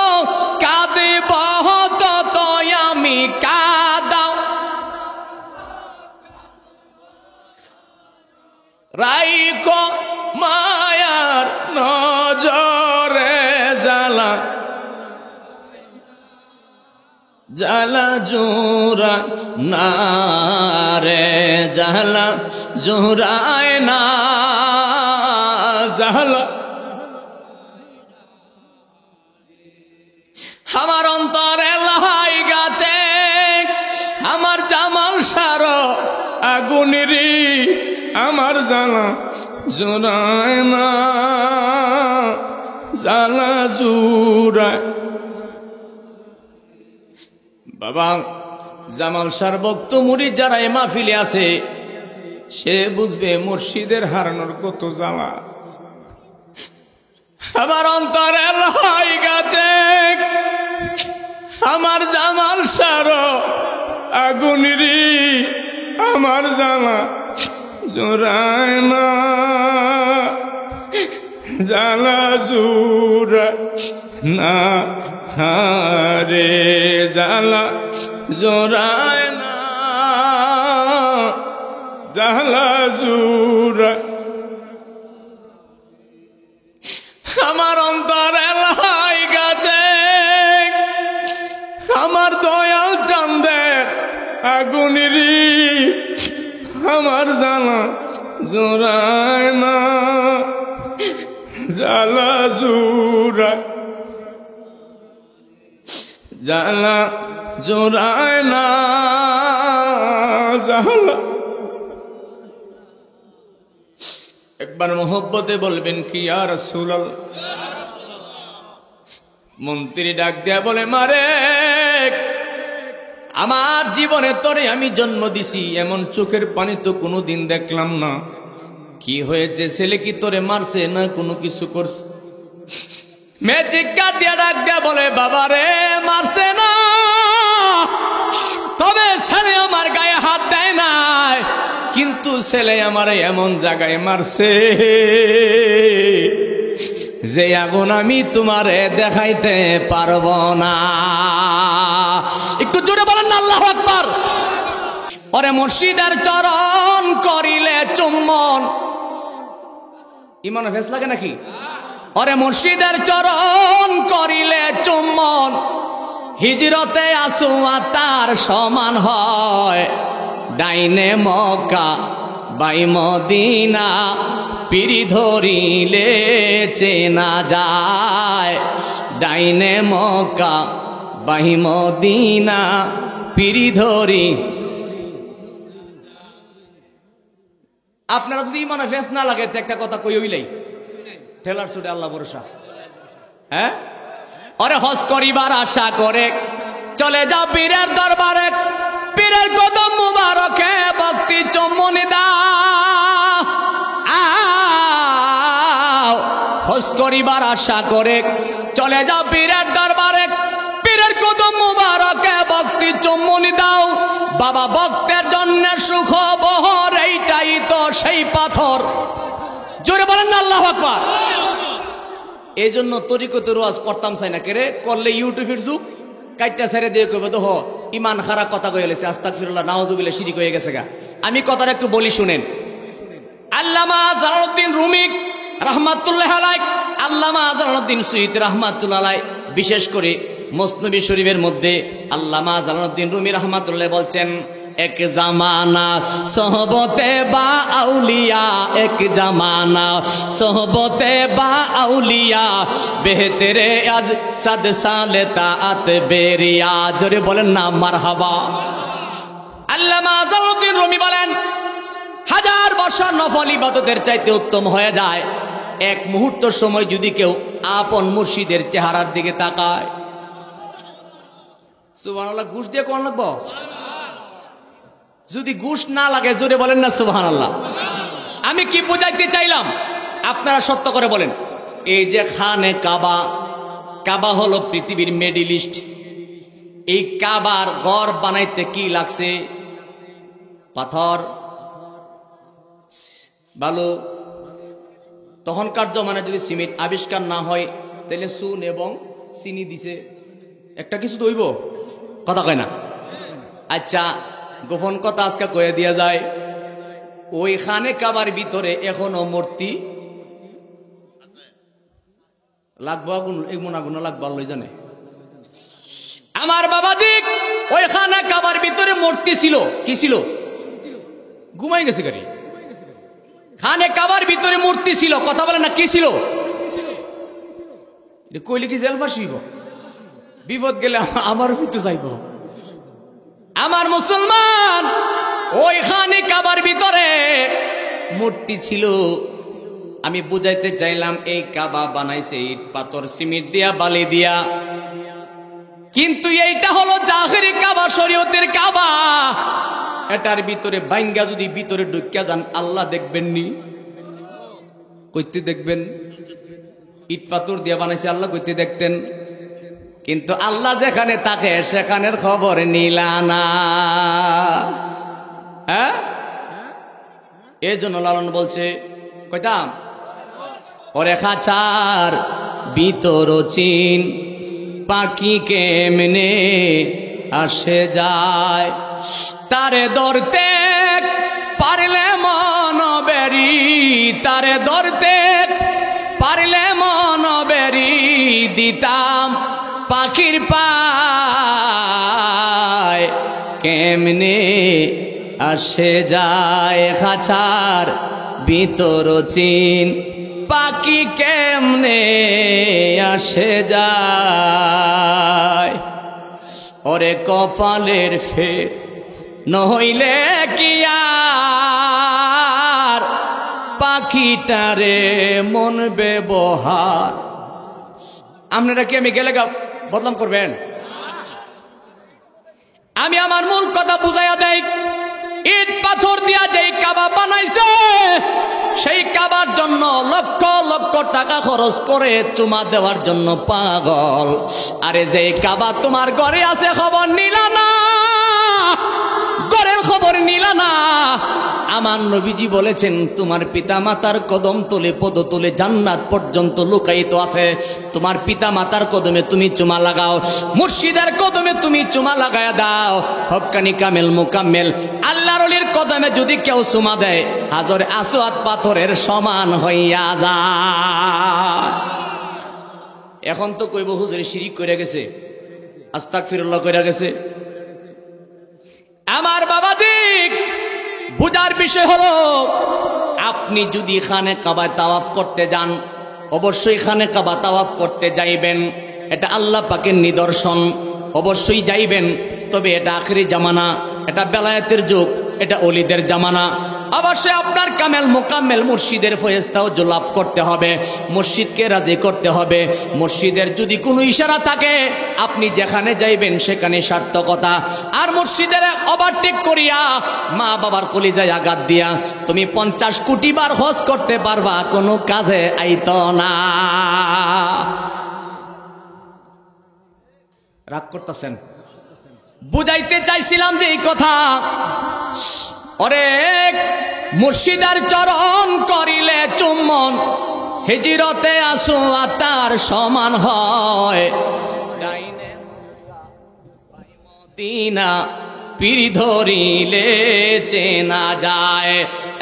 কাঁদিব তত আমি কাদাও রাইকো মায়ার নজরে জ্বালা জ্বালা জোরা না রে জ্বালা জোরায় না জ্বালা আমার অন্তরে লাই গাছে আমার জামাল সার আগুনেরই আমার জ্বালা জোরায় না জ্বালা জোরায় বাবা জামাল সার ভক্ত মুরিদ যারা এ মাহফিলে আছে সে বুঝবে মুর্শিদের হারানোর কত জ্বালা আমার অন্তরে লাই গাছে আমার জামাল সার আগুনেরই আমার জ্বালা জোরায় না জ্বালা জোরায় না হারে জ্বালা জোরায় না জ্বালা জোরায় আমার অন্তরে লাই গাছে আমার দয়াল চাঁদের আগুনেরই আমার জ্বালা জোরায় না জ্বালা জোরায় জ্বালা জোরায় না জ্বালা একবার মোহব্বতে বলবেন কি ইয়া রাসূলুল্লাহ মন্ত্রী ডাক দেয়া বলে মারে আমার জীবনে তোরে আমি জন্ম দিছি এমন চোখের পানি তো কোনোদিন দেখলাম না কি হয়েছে ছেলে কি তোরে মারছে না কোনো কিছু করছে মেয়ে চিৎকা দিয়া ডাক দেয়া বলে বাবা রে মারছে না তবে ছেলে আমার গায়ে হাত দেয় নাই কিন্তু ছেলে আমার এমন জায়গায় মারছে যে আগুন আমি তোমারে দেখাইতে পারবো না একটু জোরে বলেন না আল্লাহু আকবার ওরে মুর্শিদের চরণ করিলে চুম্বন ইমান ভেস লাগে নাকি ওরে মুর্শিদের চরণ করিলে চুম্বন হিজরতে আসুয়া তার সমান হয় ডাইনে মক্কা বাই মদিনা পিরি ধরিলে চেনা যায় ডাইনে মক্কা বাই মদিনা পিরি ধরি আপনারা যদি ইমানে ফেস না লাগে তো একটা কথা কই হইলাই ঠেলার ছুটে আল্লাহ ভরসা হ্যাঁ ওরে হজ করিবার আশা করে চলে যাও পীরের দরবারে পীরের কদম মুবারকে ভক্তি চুম্বনী দাও হজ করিবার আশা করে চলে যাও পীরের দরবারে পীরের কদম মুবারকে ভক্তি চুম্বনী দাও বাবা ভক্তের জন্য সুখ বহর এইটাই তো সেই পাথর জোরে বলেন না আল্লাহু আকবার এই জন্য তরিকতের ওয়াজ করতাম চাই না কেরে করলে ইউটিউবের যুগ কাইটটা ছেড়ে দিয়ে কইবে তো ইমান খারাপ কথা কয়ে গেছে আস্তাগফিরুল্লাহ নাউজুবিল্লাহ শিরিক হয়ে গেছে গা আমি কথাটা একটু বলি শুনেন আল্লামা জালালউদ্দিন রুমি রাহমাতুল্লাহ আলাইহি আল্লামা জালালউদ্দিন সুয়ুতী রাহমাতুল্লাহ আলাইহি বিশেষ করে মুসনবী শরীফের মধ্যে আল্লামা জালালউদ্দিন রুমি রাহমাতুল্লাহ বলছেন এক জামানা সোহবতে বা আউলিয়া এক জামানা সোহবতে বা আউলিয়া বেহতেরে আজ সাদ সালে তাআত বেরিয়া জোরে বলেন না মারহাবা আল্লামা জালালউদ্দিন রুমি বলেন হাজার বছর নফল ইবাদতের চাইতে উত্তম হয়ে যায় এক মুহূর্ত সময় যদি কেউ আপন মুর্শিদের চেহারার দিকে তাকায় সুবহানাল্লাহ ঘুষ দিয়ে কোন লাগবো যদি ঘুষ না লাগে জোরে বলেন না সুবহানাল্লাহ আমি কি বুঝাইতে চাইলাম আপনারা সত্য করে বলেন এই যে খানে কাবা কাবা হলো পৃথিবীর মিডল ইস্ট এই কাবার ঘর বানাইতে কি লাগছে পাথর বালু তখনকার জমানায় যদি সিমেন্ট আবিষ্কার না হয় তাহলে চুন এবং চিনি দিছে, একটা কিছু দইব, কথা কয় না। আচ্ছা, গোপন কথা আজকে কয়ে দিয়া যায়, ওই খানে কাবার ভিতরে এখনো মূর্তি লাগবো, এমন আগুন লাগবো আল্লাহ জানে। আমার বাবাজি ওই খানে কাবার ভিতরে মূর্তি ছিল, কি ছিল? ঘুমাই গেছে গাড়ি। খানে কাবার ভিতরে মূর্তি ছিল, কথা বলে না, কি ছিল? কইলে কি জেল ফাঁসিব, বিপদ গেলে আমারও হইতে যাইব। আমার মুসলমান, ওইখানে কাবার ভিতরে মূর্তি ছিল। আমি বুঝাইতে চাইলাম এই কাবা বানাইছে ইট পাথর সিমেন্ট দিয়া বালি দিয়া, কিন্তু এইটা হলো জাহেরি কাবা, শরীয়তের কাবা। এটার ভিতরে বাইঙ্গা যদি ভিতরে ঢুকিয়া যান আল্লাহ দেখবেন নি? কইতে দেখবেন? ইট পাথর দিয়া বানাইছে, আল্লাহ কইতে দেখতেন? কিন্তু আল্লাহ যেখানে থাকে সেখানের খবর নিলা না। হ্যাঁ, এই জন্য লালন বলছে, কইতাম ওরে খাঁচার ভিতর চিন পাখি কেমনে আসে যায়, তারে ধরতে পারলে মন বেরি, তারে ধরতে পারলে মন বেরি দিতাম পাখির পায়, কেমনে আসে যায় খাঁচার ভিতর চিন পাখি কেমনে আসে যায়। ওরে কপালের ফের নইলে কি আর পাখিটারে মন ব্যবহার। আপনারা কি আমি গেলে বদনাম করবেন? আমি আমার মূল কথা বুঝাইয়া দেই, ইট পাথর দিয়া যেই কাবা বানাইছে সেই কাবার জন্য লক্ষ লক্ষ টাকা খরচ করে চুমা দেওয়ার জন্য পাগল। আরে যে কাবা তোমার ঘরে আছে খবর নিলা না, ঘরের খবর নিলা না। আমার নবীজি বলেছেন তোমার পিতা মাতার কদম তলে পদতলে জান্নাত পর্যন্ত লুকায়িত আছে। তোমার পিতা মাতার কদমে তুমি চুমা লাগাও, মুর্শিদের কদমে তুমি চুমা লাগায়া দাও। হক্কানি কামেল মুকাম্মেল আল্লাহর ওলির কদমে যদি কেউ চুমা দেয় হাজরে আসওয়াদ পাথরের সমান হইয়া যায়। এখন তো কইব হুজুর শিরিক কইরা গেছে, আস্তাগফিরুল্লাহ কইরা গেছে। আমার বাবাজি বুঝার বিষয় হলো, আপনি যদি খানে কাবা তাওয়াফ করতে যান অবশ্যই খানে কাবা তাওয়াফ করতে যাইবেন, এটা আল্লাহ পাকের নিদর্শন, অবশ্যই যাইবেন। তবে এটা আখেরি জামানা, এটা বেলায়েতের যুগ, এটা ওলিদের জামানা। অবশ্যই আপনার কামেল মোকাম্মেল মুর্শিদের ফয়েজতাও লাভ করতে হবে, মুর্শিদকে রাজি করতে হবে। মুর্শিদের যদি কোনো ইশারা থাকে আপনি যেখানে যাইবেন সেখানে সার্থকতা। আর মুর্শিদের ওভারটেক করিয়া মা বাবার কলিজায় আঘাত দিয়া তুমি 50 কোটি বার হজ করতে পারবা, কোনো কাজে আইত না। রাগ করতেছেন? বুঝাইতে চাইছিলাম যে এই কথা, ওরে মুর্শিদার চরণ করিলে চুম্বন হিজরতে আসু তার সমান হয়। মদিনা পীর ধরিলে চেনা যায়।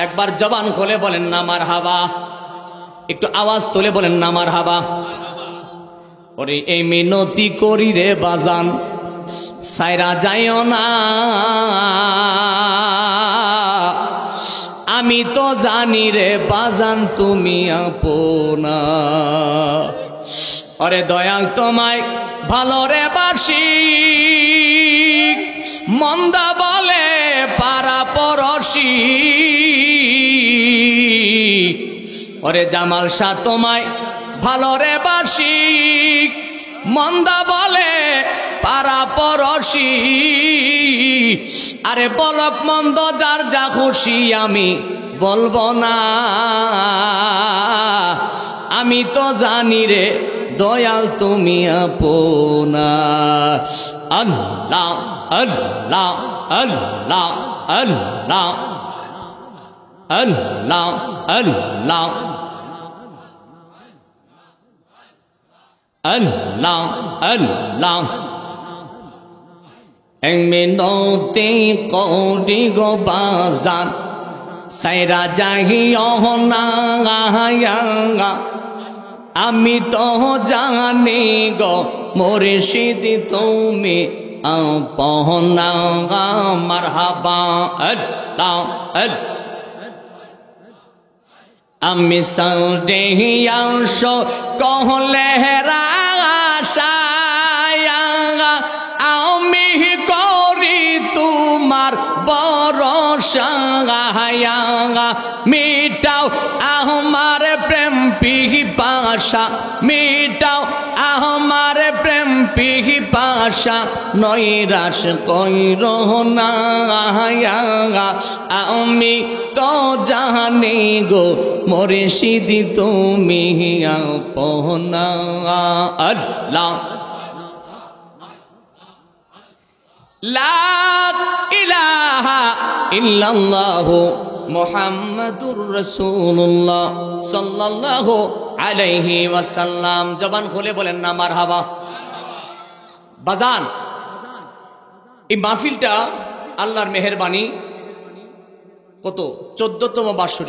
একবার জবান খুলে বলেন না মারহাবা, একটু আওয়াজ তুলে বলেন না মারহাবা। ওরে এই মিনতি করি রে বাজান সাইরা যাইও না, আমি তো জানি রে বাজান তুমি আপনা। ওরে দয়াল তোমায় ভালো রে বাসি, মন্দা বলে পারা পরশি। ওরে জামাল শাহ তোমায় ভালো রে বাসি, মন্দা বলে পারা পরশি। আরে বলক মন্দ যার যা খুশি আমি বলবো না, আমি তো জানি রে দয়াল তুমি আপনা। আল্লাহ আল্লাহ আল্লাহ আল্লাহ আল্লাহ আল্লাহ আল্লাহ আল্লাহ এক মিনতি করি গো বাজান সাইরা যাহিও না আমি তো জানি গো মুর্শিদ তুমি আপনা মারহাবা আল্লাহ আল্লাহ আমি সৌদিয়াংশ কহলে রাশায়া আমি করি তোমার ভরসা মিটাও আমার প্রেম পিপাসা মিটাও আমার প্রেম পিপাসা নৈরাশ কইর না আমি তো জানি গো মুর্শিদ তুমি আপনা আল্লাহ লা ইলাহা ইল্লাল্লাহু মুহাম্মাদুর রাসূলুল্লাহ সাল্লাল্লাহু আলাইহি ওয়াসাল্লাম। জবান খুলে বলেন না মারহাবা। বাজান, এই মাহফিলটা আল্লাহর মেহেরবানি কত 14তম বার্ষিক।